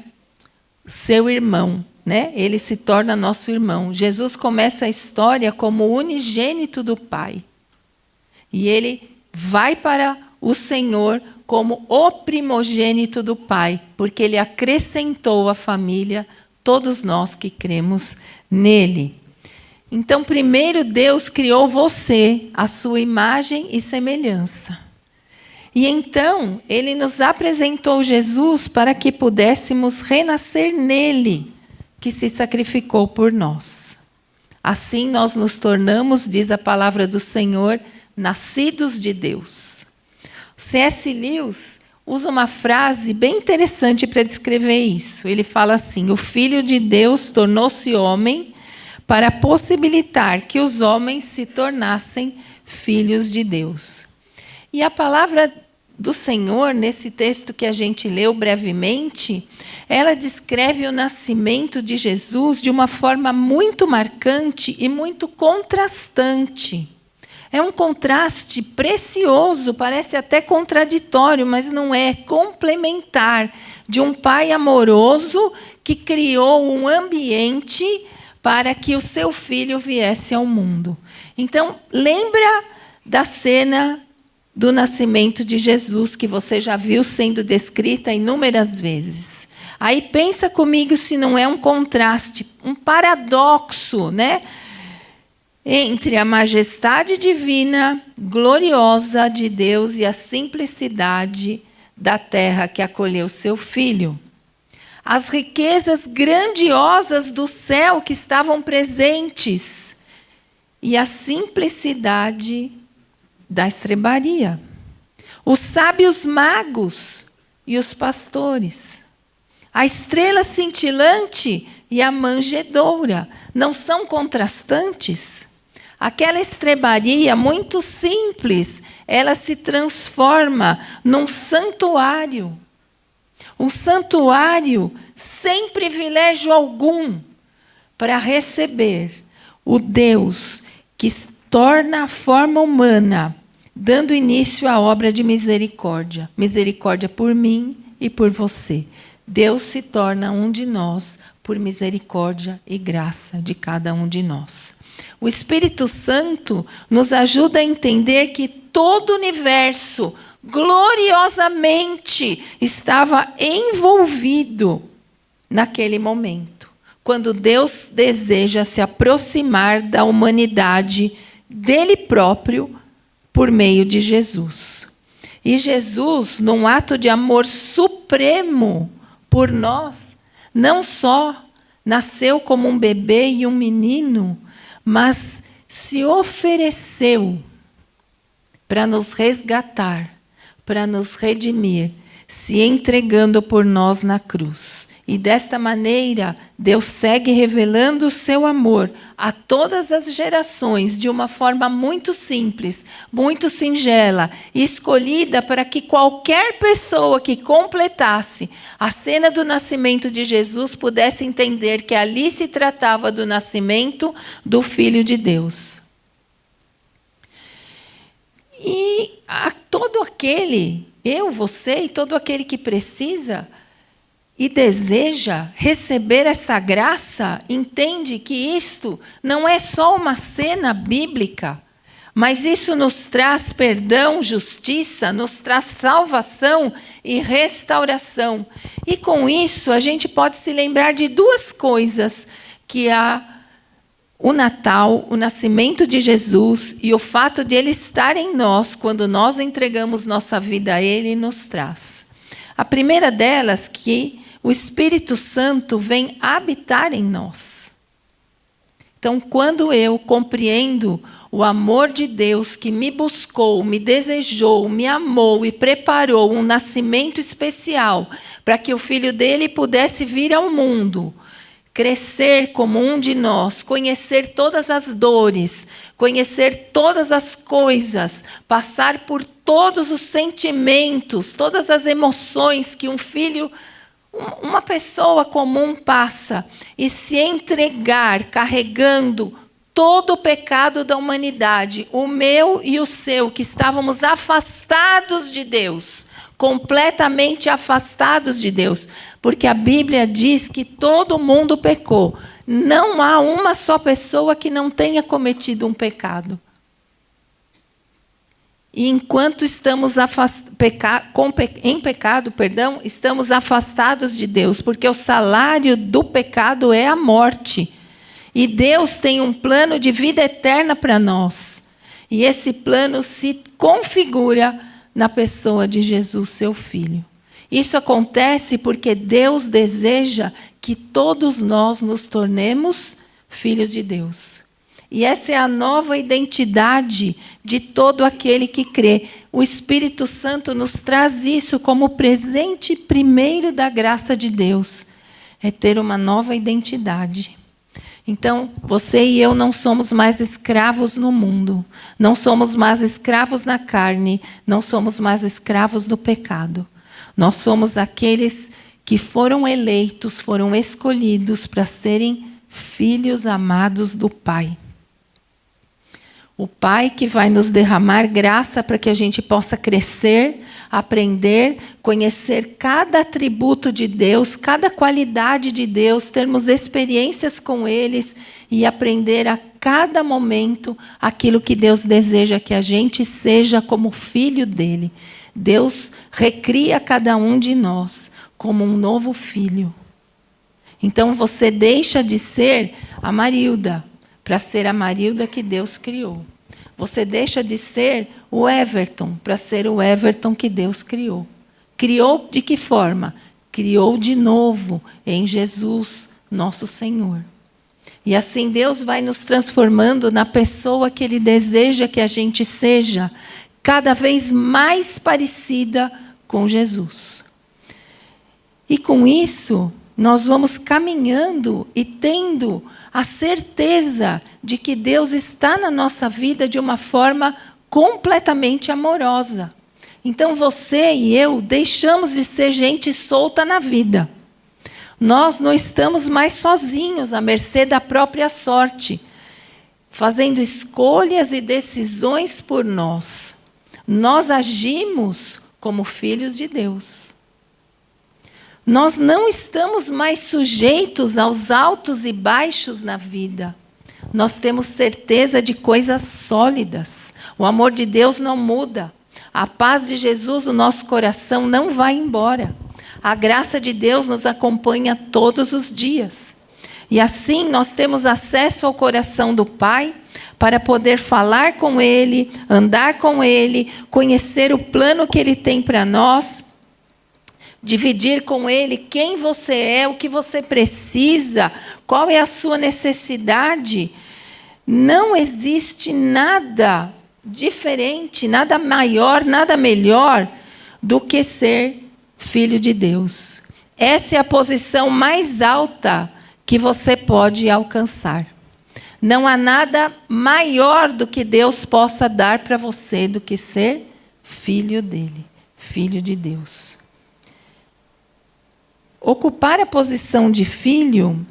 seu irmão, né? Ele se torna nosso irmão. Jesus começa a história como o unigênito do Pai. E ele vai para o Senhor como o primogênito do Pai, porque ele acrescentou à família todos nós que cremos nele. Então, primeiro Deus criou você, à sua imagem e semelhança. E então, ele nos apresentou Jesus para que pudéssemos renascer nele, que se sacrificou por nós. Assim nós nos tornamos, diz a palavra do Senhor, nascidos de Deus. C.S. Lewis usa uma frase bem interessante para descrever isso. Ele fala assim: o Filho de Deus tornou-se homem para possibilitar que os homens se tornassem filhos de Deus. E a palavra do Senhor, nesse texto que a gente leu brevemente, ela descreve o nascimento de Jesus de uma forma muito marcante e muito contrastante. É um contraste precioso, parece até contraditório, mas não é, complementar, de um pai amoroso que criou um ambiente para que o seu filho viesse ao mundo. Então, lembra da cena do nascimento de Jesus, que você já viu sendo descrita inúmeras vezes. Aí pensa comigo se não é um contraste, um paradoxo, né? Entre a majestade divina, gloriosa de Deus e a simplicidade da terra que acolheu seu filho. As riquezas grandiosas do céu que estavam presentes e a simplicidade da estrebaria. Os sábios magos e os pastores. A estrela cintilante e a manjedoura. Não são contrastantes? Aquela estrebaria muito simples, ela se transforma num santuário. Um santuário sem privilégio algum para receber o Deus que torna a forma humana, dando início à obra de misericórdia. Misericórdia por mim e por você. Deus se torna um de nós por misericórdia e graça de cada um de nós. O Espírito Santo nos ajuda a entender que todo o universo gloriosamente estava envolvido naquele momento, quando Deus deseja se aproximar da humanidade dele próprio por meio de Jesus. E Jesus, num ato de amor supremo por nós, não só nasceu como um bebê e um menino, mas se ofereceu para nos resgatar, para nos redimir, se entregando por nós na cruz. E desta maneira, Deus segue revelando o seu amor a todas as gerações de uma forma muito simples, muito singela, escolhida para que qualquer pessoa que completasse a cena do nascimento de Jesus pudesse entender que ali se tratava do nascimento do Filho de Deus. E a todo aquele, eu, você e todo aquele que precisa e deseja receber essa graça, entende que isto não é só uma cena bíblica, mas isso nos traz perdão, justiça, nos traz salvação e restauração. E com isso a gente pode se lembrar de duas coisas que o Natal, o nascimento de Jesus e o fato de Ele estar em nós, quando nós entregamos nossa vida a Ele, nos traz. A primeira delas, que o Espírito Santo vem habitar em nós. Então, quando eu compreendo o amor de Deus que me buscou, me desejou, me amou e preparou um nascimento especial para que o Filho dele pudesse vir ao mundo, crescer como um de nós, conhecer todas as dores, conhecer todas as coisas, passar por todos os sentimentos, todas as emoções que um filho, uma pessoa comum passa, e se entregar carregando todo o pecado da humanidade, o meu e o seu, que estávamos afastados de Deus, completamente afastados de Deus, porque a Bíblia diz que todo mundo pecou. Não há uma só pessoa que não tenha cometido um pecado. E enquanto estamos em pecado, estamos afastados de Deus, porque o salário do pecado é a morte. E Deus tem um plano de vida eterna para nós. E esse plano se configura na pessoa de Jesus, seu Filho. Isso acontece porque Deus deseja que todos nós nos tornemos filhos de Deus. E essa é a nova identidade de todo aquele que crê. O Espírito Santo nos traz isso como presente primeiro da graça de Deus. É ter uma nova identidade. Então, você e eu não somos mais escravos no mundo. Não somos mais escravos na carne. Não somos mais escravos do pecado. Nós somos aqueles que foram eleitos, foram escolhidos para serem filhos amados do Pai. O Pai que vai nos derramar graça para que a gente possa crescer, aprender, conhecer cada atributo de Deus, cada qualidade de Deus, termos experiências com eles e aprender a cada momento aquilo que Deus deseja que a gente seja como filho dele. Deus recria cada um de nós como um novo filho. Então você deixa de ser a Marilda para ser a Marilda que Deus criou. Você deixa de ser o Everton para ser o Everton que Deus criou. Criou de que forma? Criou de novo em Jesus, nosso Senhor. E assim Deus vai nos transformando na pessoa que Ele deseja que a gente seja, cada vez mais parecida com Jesus. E com isso, nós vamos caminhando e tendo a certeza de que Deus está na nossa vida de uma forma completamente amorosa. Então você e eu deixamos de ser gente solta na vida. Nós não estamos mais sozinhos, à mercê da própria sorte, fazendo escolhas e decisões por nós. Nós agimos como filhos de Deus. Nós não estamos mais sujeitos aos altos e baixos na vida. Nós temos certeza de coisas sólidas. O amor de Deus não muda. A paz de Jesus, o nosso coração, não vai embora. A graça de Deus nos acompanha todos os dias. E assim nós temos acesso ao coração do Pai para poder falar com Ele, andar com Ele, conhecer o plano que Ele tem para nós, dividir com Ele quem você é, o que você precisa, qual é a sua necessidade. Não existe nada diferente, nada maior, nada melhor do que ser filho de Deus. Essa é a posição mais alta que você pode alcançar. Não há nada maior do que Deus possa dar para você do que ser filho dele, filho de Deus. Ocupar a posição de filho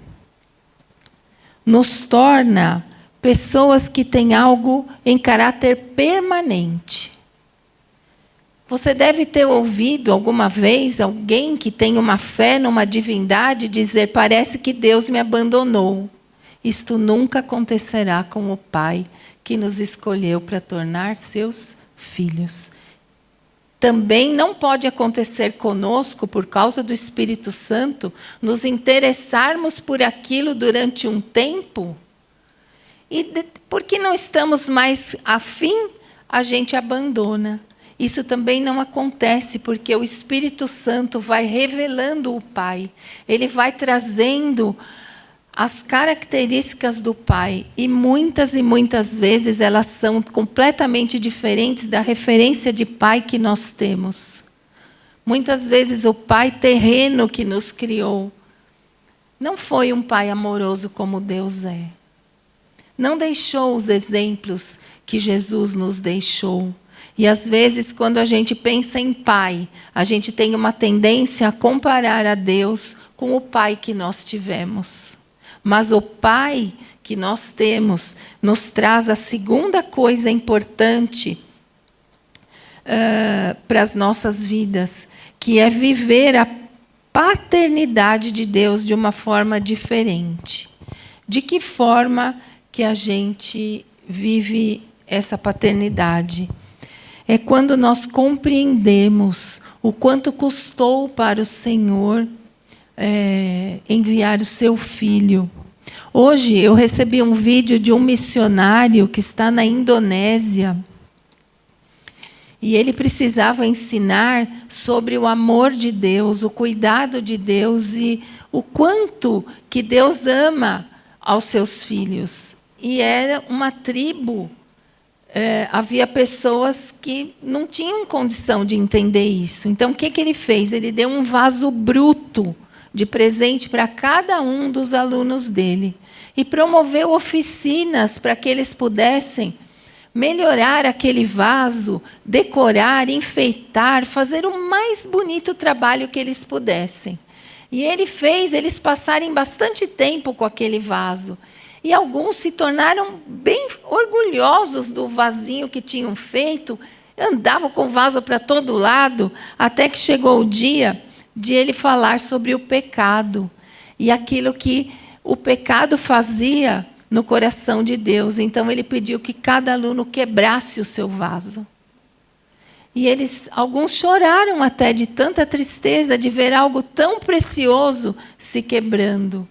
nos torna pessoas que têm algo em caráter permanente. Você deve ter ouvido alguma vez alguém que tem uma fé numa divindade dizer: parece que Deus me abandonou. Isto nunca acontecerá com o Pai que nos escolheu para tornar seus filhos. Também não pode acontecer conosco, por causa do Espírito Santo, nos interessarmos por aquilo durante um tempo e porque não estamos mais afim, a gente abandona. Isso também não acontece, porque o Espírito Santo vai revelando o Pai. Ele vai trazendo as características do Pai. E muitas vezes elas são completamente diferentes da referência de Pai que nós temos. Muitas vezes o Pai terreno que nos criou Não foi um pai amoroso como Deus é. Não deixou os exemplos que Jesus nos deixou. E às vezes, quando a gente pensa em pai, a gente tem uma tendência a comparar a Deus com o pai que nós tivemos. Mas o pai que nós temos nos traz a segunda coisa importante para as nossas vidas, que é viver a paternidade de Deus de uma forma diferente. De que forma que a gente vive essa paternidade? É quando nós compreendemos o quanto custou para o Senhor enviar o seu Filho. Hoje eu recebi um vídeo de um missionário que está na Indonésia. E ele precisava ensinar sobre o amor de Deus, o cuidado de Deus e o quanto que Deus ama aos seus filhos. E era uma tribo, havia pessoas que não tinham condição de entender isso. Então, o que ele fez? Ele deu um vaso bruto de presente para cada um dos alunos dele. E promoveu oficinas para que eles pudessem melhorar aquele vaso, decorar, enfeitar, fazer o mais bonito trabalho que eles pudessem. E ele fez eles passarem bastante tempo com aquele vaso. E alguns se tornaram bem orgulhosos do vasinho que tinham feito, andavam com o vaso para todo lado, até que chegou o dia de ele falar sobre o pecado e aquilo que o pecado fazia no coração de Deus. Então ele pediu que cada aluno quebrasse o seu vaso. E alguns choraram até de tanta tristeza de ver algo tão precioso se quebrando.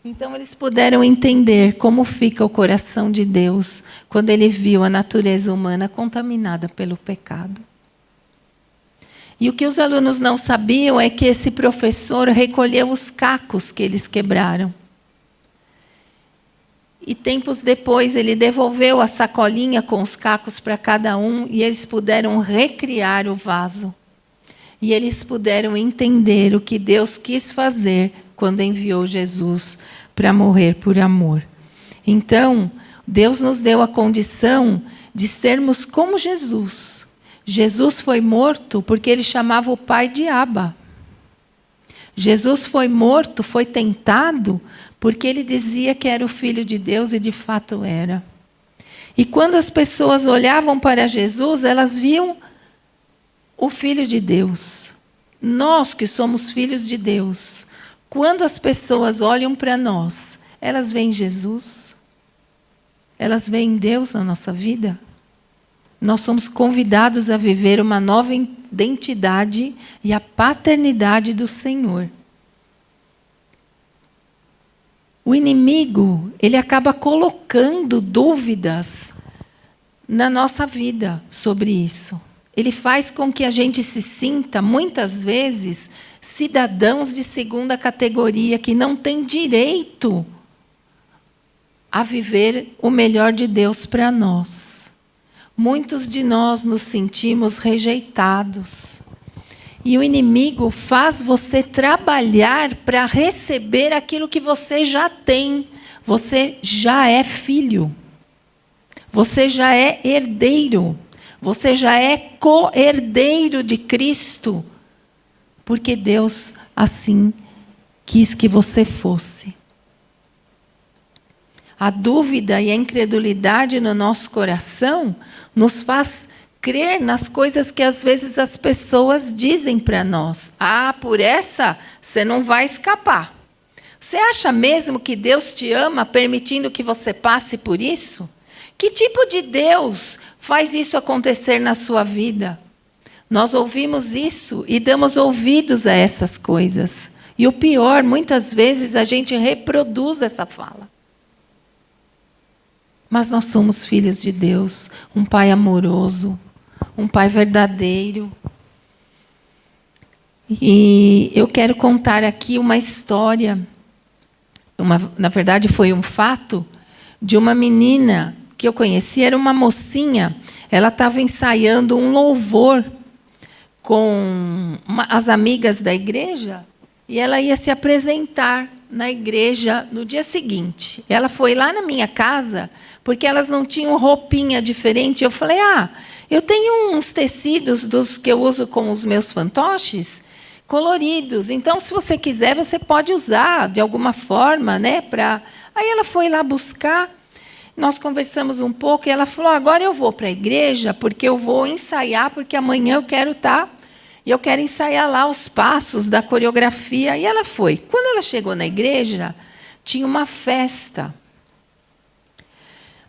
Então eles puderam entender como fica o coração de Deus quando ele viu a natureza humana contaminada pelo pecado. E o que os alunos não sabiam é que esse professor recolheu os cacos que eles quebraram. E tempos depois ele devolveu a sacolinha com os cacos para cada um e eles puderam recriar o vaso. E eles puderam entender o que Deus quis fazer quando enviou Jesus para morrer por amor. Então, Deus nos deu a condição de sermos como Jesus. Jesus foi morto porque ele chamava o Pai de Abba. Jesus foi morto, foi tentado, porque ele dizia que era o Filho de Deus e de fato era. E quando as pessoas olhavam para Jesus, elas viam o Filho de Deus. Nós que somos filhos de Deus, quando as pessoas olham para nós, elas veem Jesus? Elas veem Deus na nossa vida? Nós somos convidados a viver uma nova identidade e a paternidade do Senhor. O inimigo, ele acaba colocando dúvidas na nossa vida sobre isso. Ele faz com que a gente se sinta, muitas vezes, cidadãos de segunda categoria, que não têm direito a viver o melhor de Deus para nós. Muitos de nós nos sentimos rejeitados. E o inimigo faz você trabalhar para receber aquilo que você já tem. Você já é filho. Você já é herdeiro. Você já é co-herdeiro de Cristo. Porque Deus assim quis que você fosse. A dúvida e a incredulidade no nosso coração nos faz crer nas coisas que às vezes as pessoas dizem para nós. Ah, por essa você não vai escapar. Você acha mesmo que Deus te ama permitindo que você passe por isso? Que tipo de Deus faz isso acontecer na sua vida? Nós ouvimos isso e damos ouvidos a essas coisas. E o pior, muitas vezes a gente reproduz essa fala. Mas nós somos filhos de Deus, um Pai amoroso, um Pai verdadeiro. E eu quero contar aqui uma história, na verdade foi um fato, de uma menina que eu conheci, era uma mocinha, ela estava ensaiando um louvor com as amigas da igreja, e ela ia se apresentar na igreja no dia seguinte. Ela foi lá na minha casa, porque elas não tinham roupinha diferente. Eu falei, eu tenho uns tecidos dos que eu uso com os meus fantoches, coloridos. Então, se você quiser, você pode usar de alguma forma, né? Aí ela foi lá buscar, nós conversamos um pouco, e ela falou, agora eu vou para a igreja, porque eu vou ensaiar, porque amanhã eu quero estar... E eu quero ensaiar lá os passos da coreografia. E ela foi. Quando ela chegou na igreja, tinha uma festa.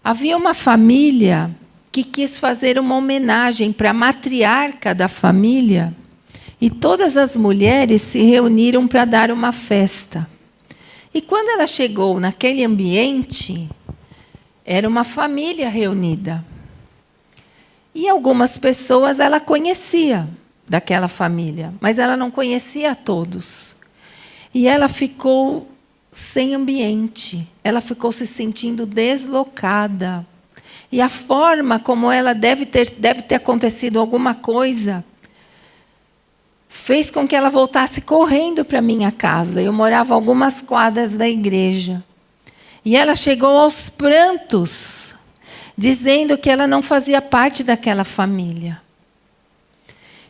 Havia uma família que quis fazer uma homenagem para a matriarca da família. E todas as mulheres se reuniram para dar uma festa. E quando ela chegou naquele ambiente, era uma família reunida. E algumas pessoas ela conhecia daquela família, mas ela não conhecia a todos. E ela ficou sem ambiente, ela ficou se sentindo deslocada. E a forma como ela deve ter acontecido alguma coisa, fez com que ela voltasse correndo para minha casa. Eu morava a algumas quadras da igreja. E ela chegou aos prantos, dizendo que ela não fazia parte daquela família.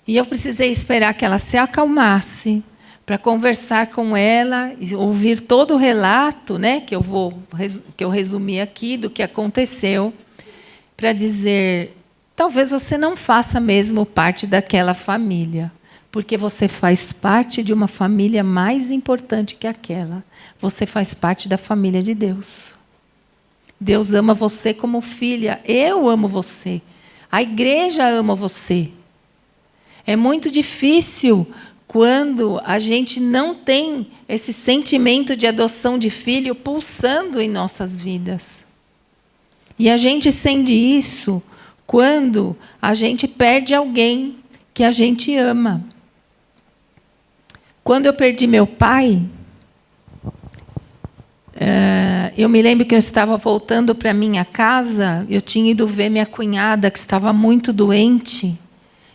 E eu precisei esperar que ela se acalmasse para conversar com ela e ouvir todo o relato, né, que eu resumi aqui do que aconteceu, para dizer, talvez você não faça mesmo parte daquela família, porque você faz parte de uma família mais importante que aquela. Você faz parte da família de Deus. Deus ama você como filha. Eu amo você. A igreja ama você. É muito difícil quando a gente não tem esse sentimento de adoção de filho pulsando em nossas vidas. E a gente sente isso quando a gente perde alguém que a gente ama. Quando eu perdi meu pai, eu me lembro que eu estava voltando para minha casa, eu tinha ido ver minha cunhada, que estava muito doente,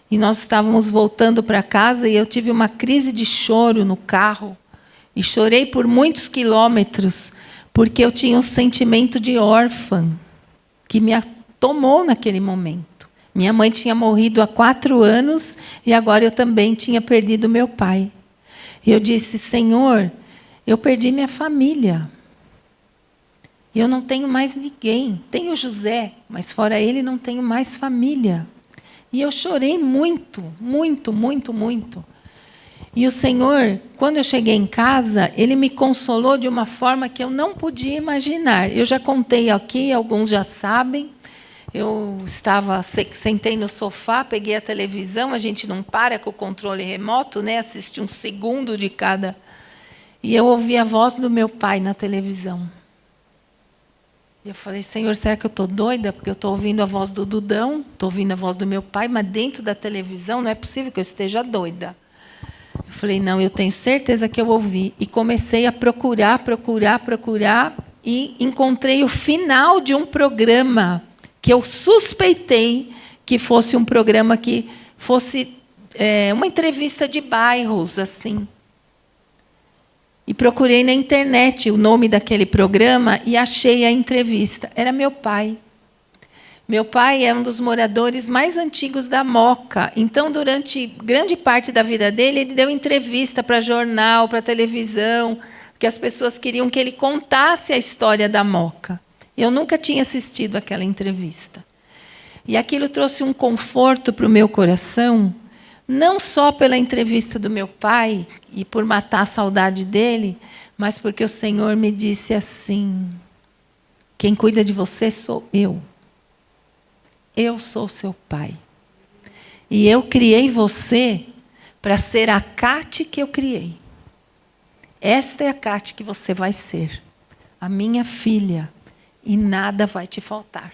e nós estávamos voltando para casa, e eu tive uma crise de choro no carro, e chorei por muitos quilômetros, porque eu tinha um sentimento de órfã, que me tomou naquele momento. Minha mãe tinha morrido há 4 anos, e agora eu também tinha perdido meu pai. E eu disse, Senhor, eu perdi minha família. Eu não tenho mais ninguém. Tenho José, mas fora ele não tenho mais família. E eu chorei muito, muito, muito, muito. E o Senhor, quando eu cheguei em casa, Ele me consolou de uma forma que eu não podia imaginar. Eu já contei aqui, alguns já sabem. Eu sentei no sofá, peguei a televisão, a gente não para com o controle remoto, né? Assiste 1 segundo de cada. E eu ouvi a voz do meu pai na televisão. E eu falei, Senhor, será que eu estou doida? Porque eu estou ouvindo a voz do Dudão, estou ouvindo a voz do meu pai, mas dentro da televisão não é possível que eu esteja doida. Eu falei, não, eu tenho certeza que eu ouvi. E comecei a procurar, e encontrei o final de um programa que eu suspeitei que fosse um programa que fosse uma entrevista de bairros, assim. E procurei na internet o nome daquele programa e achei a entrevista. Era meu pai. Meu pai é um dos moradores mais antigos da Moca. Então, durante grande parte da vida dele, ele deu entrevista para jornal, para televisão, porque as pessoas queriam que ele contasse a história da Moca. Eu nunca tinha assistido aquela entrevista. E aquilo trouxe um conforto para o meu coração, não só pela entrevista do meu pai e por matar a saudade dele, mas porque o Senhor me disse assim, quem cuida de você sou eu. Eu sou seu pai. E eu criei você para ser a Cate que eu criei. Esta é a Cate que você vai ser, a minha filha, e nada vai te faltar.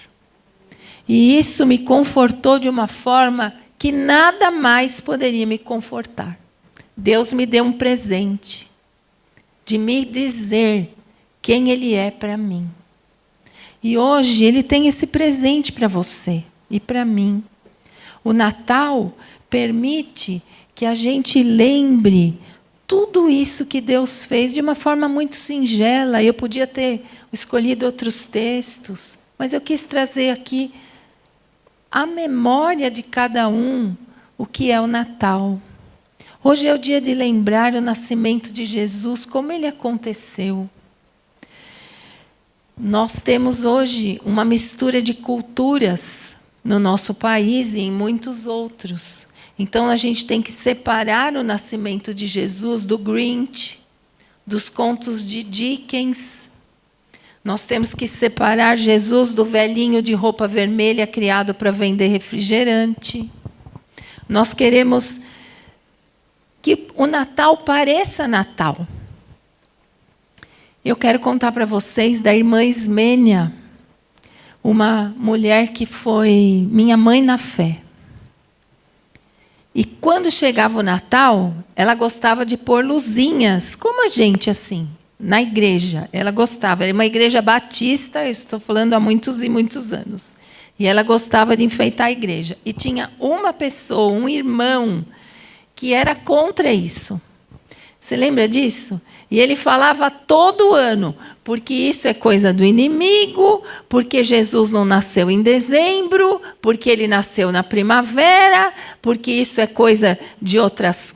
E isso me confortou de uma forma que nada mais poderia me confortar. Deus me deu um presente de me dizer quem Ele é para mim. E hoje Ele tem esse presente para você e para mim. O Natal permite que a gente lembre tudo isso que Deus fez de uma forma muito singela. Eu podia ter escolhido outros textos, mas eu quis trazer aqui a memória de cada um, o que é o Natal. Hoje é o dia de lembrar o nascimento de Jesus, como ele aconteceu. Nós temos hoje uma mistura de culturas no nosso país e em muitos outros. Então, a gente tem que separar o nascimento de Jesus do Grinch, dos contos de Dickens. Nós temos que separar Jesus do velhinho de roupa vermelha criado para vender refrigerante. Nós queremos que o Natal pareça Natal. Eu quero contar para vocês da irmã Ismênia, uma mulher que foi minha mãe na fé. E quando chegava o Natal, ela gostava de pôr luzinhas, como a gente assim, na igreja. Ela gostava, era uma igreja batista, eu estou falando há muitos e muitos anos. E ela gostava de enfeitar a igreja. E tinha uma pessoa, um irmão, que era contra isso. Você lembra disso? E ele falava todo ano, porque isso é coisa do inimigo, porque Jesus não nasceu em dezembro, porque ele nasceu na primavera, porque isso é coisa de outras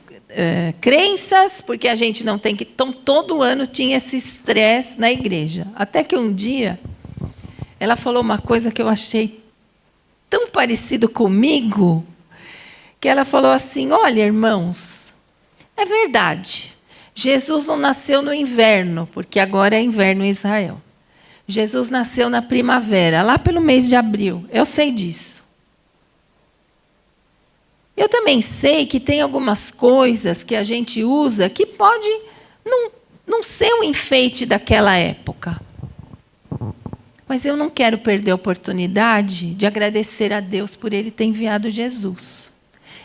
crenças, porque a gente não tem que... Então, todo ano tinha esse estresse na igreja. Até que um dia, ela falou uma coisa que eu achei tão parecido comigo, que ela falou assim, olha, irmãos, é verdade. Jesus não nasceu no inverno, porque agora é inverno em Israel. Jesus nasceu na primavera, lá pelo mês de abril. Eu sei disso. Eu também sei que tem algumas coisas que a gente usa que pode não ser um enfeite daquela época. Mas eu não quero perder a oportunidade de agradecer a Deus por Ele ter enviado Jesus.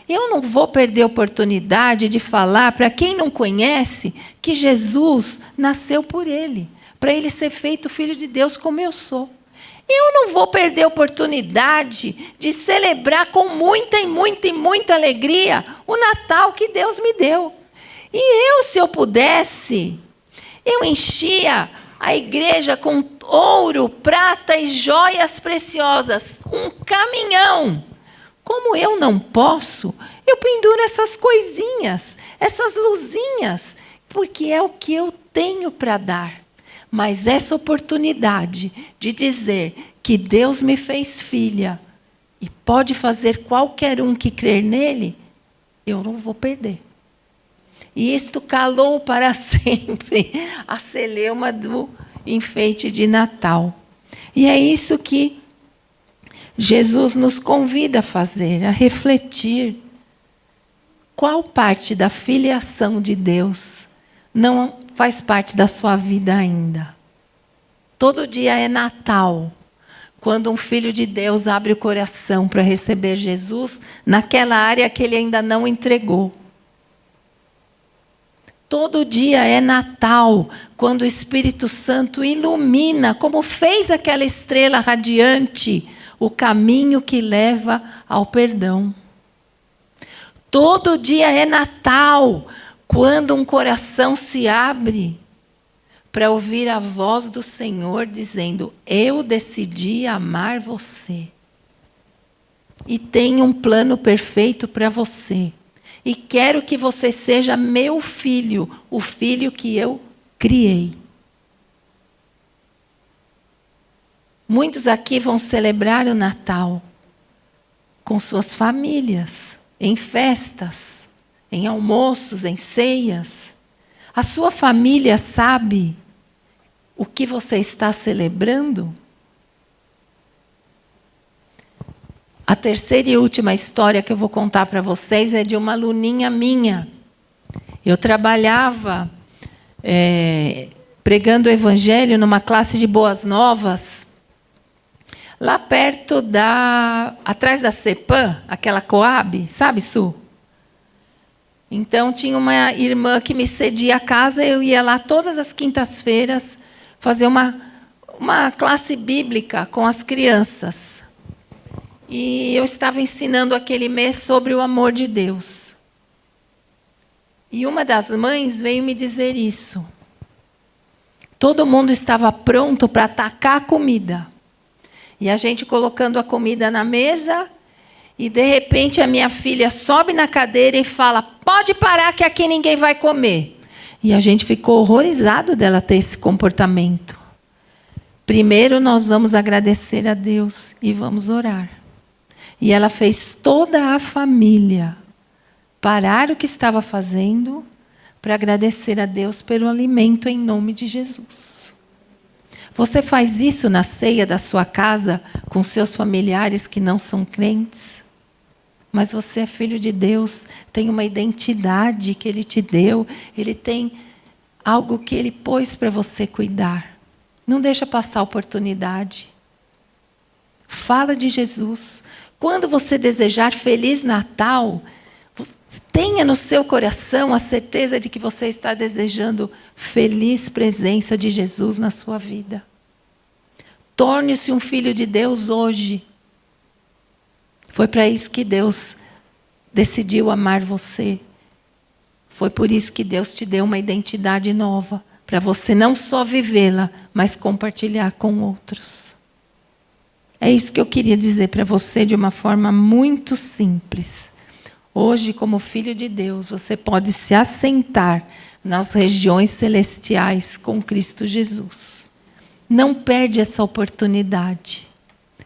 Eu não vou perder a oportunidade de falar para quem não conhece que Jesus nasceu por ele, para ele ser feito filho de Deus como eu sou. Eu não vou perder a oportunidade de celebrar com muita e muita e muita alegria o Natal que Deus me deu. E eu, se eu pudesse, eu enchia a igreja com ouro, prata e joias preciosas, um caminhão. Como eu não posso, eu penduro essas coisinhas, essas luzinhas, porque é o que eu tenho para dar. Mas essa oportunidade de dizer que Deus me fez filha e pode fazer qualquer um que crer nele, eu não vou perder. E isto calou para sempre a celeuma do enfeite de Natal. E é isso que Jesus nos convida a fazer, a refletir. Qual parte da filiação de Deus não faz parte da sua vida ainda? Todo dia é Natal, quando um filho de Deus abre o coração para receber Jesus naquela área que ele ainda não entregou. Todo dia é Natal, quando o Espírito Santo ilumina, como fez aquela estrela radiante, o caminho que leva ao perdão. Todo dia é Natal, quando um coração se abre para ouvir a voz do Senhor dizendo, eu decidi amar você. E tenho um plano perfeito para você. E quero que você seja meu filho, o filho que eu criei. Muitos aqui vão celebrar o Natal com suas famílias, em festas, em almoços, em ceias. A sua família sabe o que você está celebrando? A terceira e última história que eu vou contar para vocês é de uma aluninha minha. Eu trabalhava pregando o evangelho numa classe de Boas Novas, lá perto atrás da CEPAM, aquela Coab, sabe, Su? Então, tinha uma irmã que me cedia a casa, eu ia lá todas as quintas-feiras fazer uma classe bíblica com as crianças. E eu estava ensinando aquele mês sobre o amor de Deus. E uma das mães veio me dizer isso. Todo mundo estava pronto para atacar a comida. E a gente colocando a comida na mesa, e de repente a minha filha sobe na cadeira e fala: pode parar que aqui ninguém vai comer. E a gente ficou horrorizado dela ter esse comportamento. Primeiro nós vamos agradecer a Deus e vamos orar. E ela fez toda a família parar o que estava fazendo para agradecer a Deus pelo alimento em nome de Jesus. Você faz isso na ceia da sua casa com seus familiares que não são crentes? Mas você é filho de Deus, tem uma identidade que Ele te deu, Ele tem algo que Ele pôs para você cuidar. Não deixa passar a oportunidade. Fala de Jesus. Quando você desejar Feliz Natal, tenha no seu coração a certeza de que você está desejando feliz presença de Jesus na sua vida. Torne-se um filho de Deus hoje. Foi para isso que Deus decidiu amar você. Foi por isso que Deus te deu uma identidade nova, para você não só vivê-la, mas compartilhar com outros. É isso que eu queria dizer para você de uma forma muito simples. Hoje, como filho de Deus, você pode se assentar nas regiões celestiais com Cristo Jesus. Não perde essa oportunidade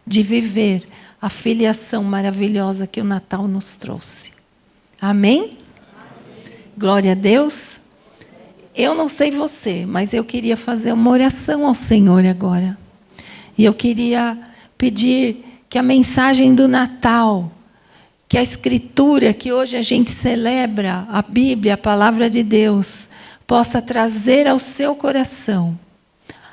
de viver a filiação maravilhosa que o Natal nos trouxe. Amém? Glória a Deus. Eu não sei você, mas eu queria fazer uma oração ao Senhor agora. E eu queria pedir que a mensagem do Natal, que a Escritura, que hoje a gente celebra, a Bíblia, a Palavra de Deus, possa trazer ao seu coração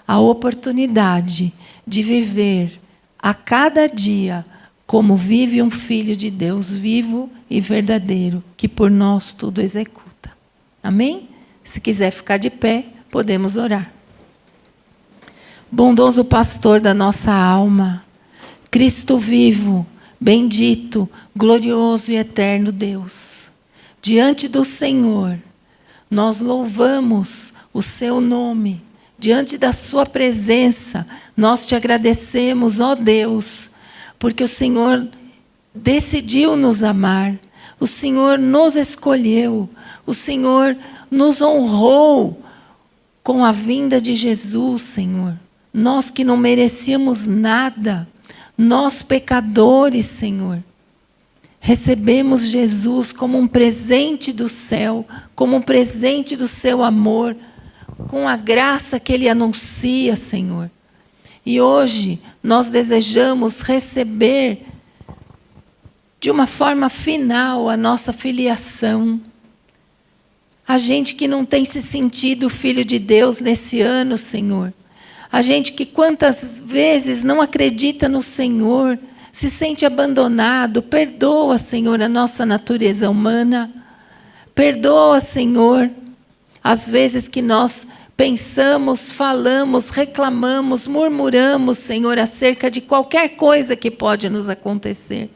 a oportunidade de viver a cada dia como vive um filho de Deus vivo e verdadeiro, que por nós tudo executa. Amém? Se quiser ficar de pé, podemos orar. Bondoso pastor da nossa alma, Cristo vivo, bendito, glorioso e eterno Deus, diante do Senhor, nós louvamos o seu nome, diante da sua presença, nós te agradecemos, ó Deus, porque o Senhor decidiu nos amar, o Senhor nos escolheu, o Senhor nos honrou com a vinda de Jesus, Senhor. Nós que não merecíamos nada, nós pecadores, Senhor, recebemos Jesus como um presente do céu, como um presente do seu amor, com a graça que Ele anuncia, Senhor. E hoje nós desejamos receber de uma forma final a nossa filiação. A gente que não tem se sentido filho de Deus nesse ano, Senhor. A gente que quantas vezes não acredita no Senhor, se sente abandonado. Perdoa, Senhor, a nossa natureza humana. Perdoa, Senhor, as vezes que nós pensamos, falamos, reclamamos, murmuramos, Senhor, acerca de qualquer coisa que pode nos acontecer.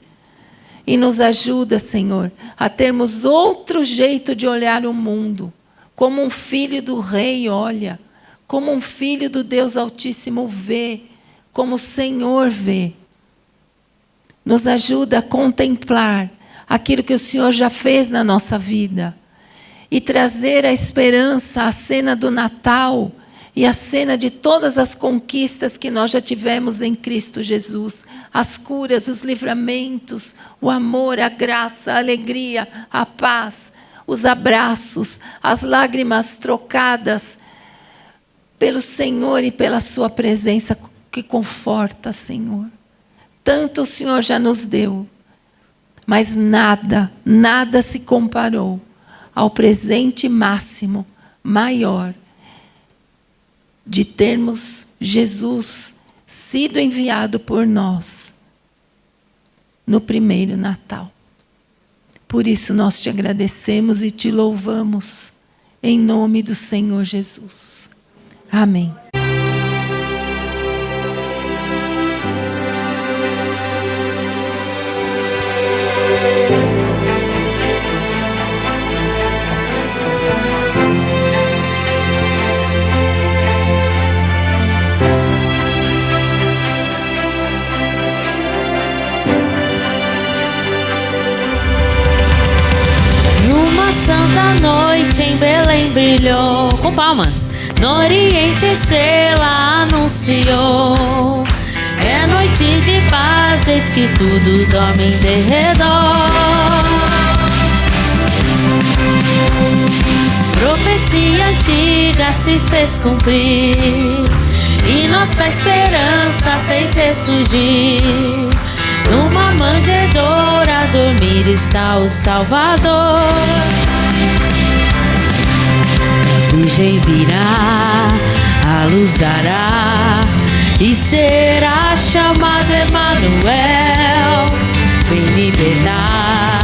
E nos ajuda, Senhor, a termos outro jeito de olhar o mundo, como um filho do Rei olha, como um filho do Deus Altíssimo vê, como o Senhor vê. Nos ajuda a contemplar aquilo que o Senhor já fez na nossa vida e trazer a esperança, a cena do Natal e a cena de todas as conquistas que nós já tivemos em Cristo Jesus. As curas, os livramentos, o amor, a graça, a alegria, a paz, os abraços, as lágrimas trocadas pelo Senhor e pela sua presença que conforta, Senhor. Tanto o Senhor já nos deu, mas nada se comparou ao presente máximo, maior, de termos Jesus sido enviado por nós no primeiro Natal. Por isso nós te agradecemos e te louvamos em nome do Senhor Jesus. Amém. noite em Belém brilhou. Com palmas. No Oriente estrela anunciou. É noite de paz, eis que tudo dorme em derredor. Profecia antiga se fez cumprir e nossa esperança fez ressurgir. Numa manjedoura a dormir está o Salvador. A Virgem virá, a luz dará e será chamado Emanuel. Vem libertar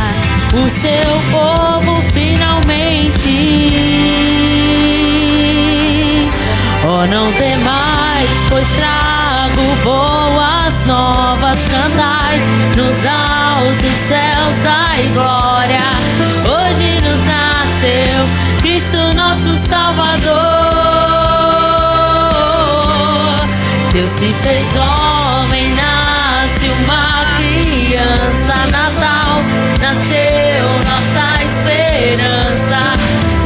o seu povo finalmente. Oh, não temais, pois trago boas novas. Cantai nos altos céus, dai glória. Hoje nos nasceu Cristo nosso Salvador. Deus se fez homem, nasce uma criança. Natal, nasceu nossa esperança.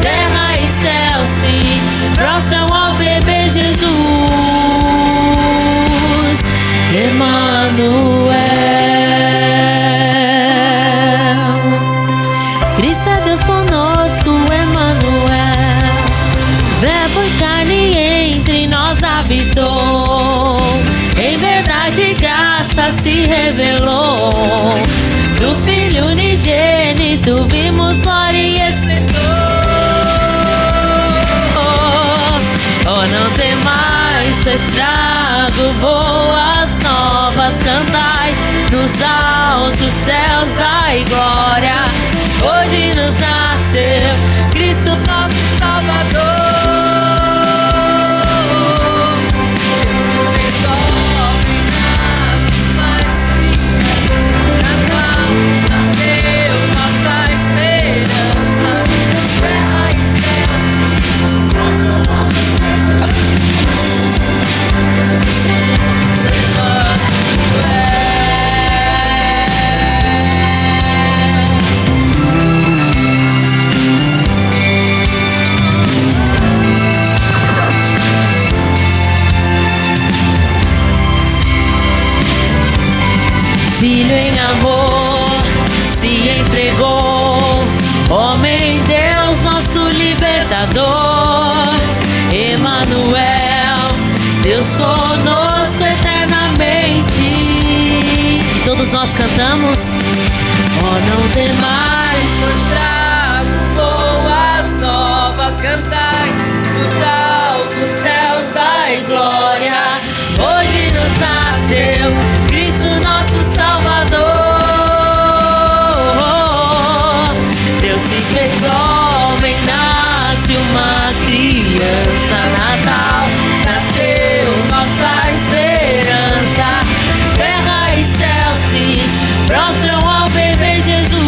Terra e céu se prostram ao bebê Jesus. Emanuel. Cristo é Deus conosco, Emanuel. Verbo e carne entre nós habitou. Em verdade e graça se revelou. Do Filho unigênito vimos glória e esplendor. Oh, não temais, eu estrago boas novas. Cantai nos altos céus, dai glória. Hoje nos nasceu Cristo nosso Salvador. Filho em amor se entregou, homem Deus nosso libertador. Emanuel, Deus conosco eternamente. Todos nós cantamos. Oh, não temais, pois trago boas novas. Cantai nos altos céus, dai glória. Hoje nos nasceu Cristo nosso Salvador. Deus se fez homem, nasce uma criança. Natal, nasceu nossa esperança. Terra e céu se prostram ao bebê Jesus.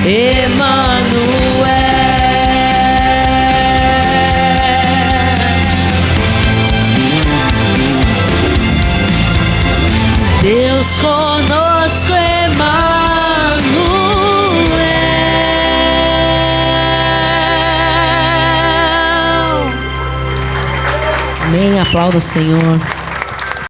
Emanuel. Deus conosco, Emanuel. Amém. Aplauda o Senhor.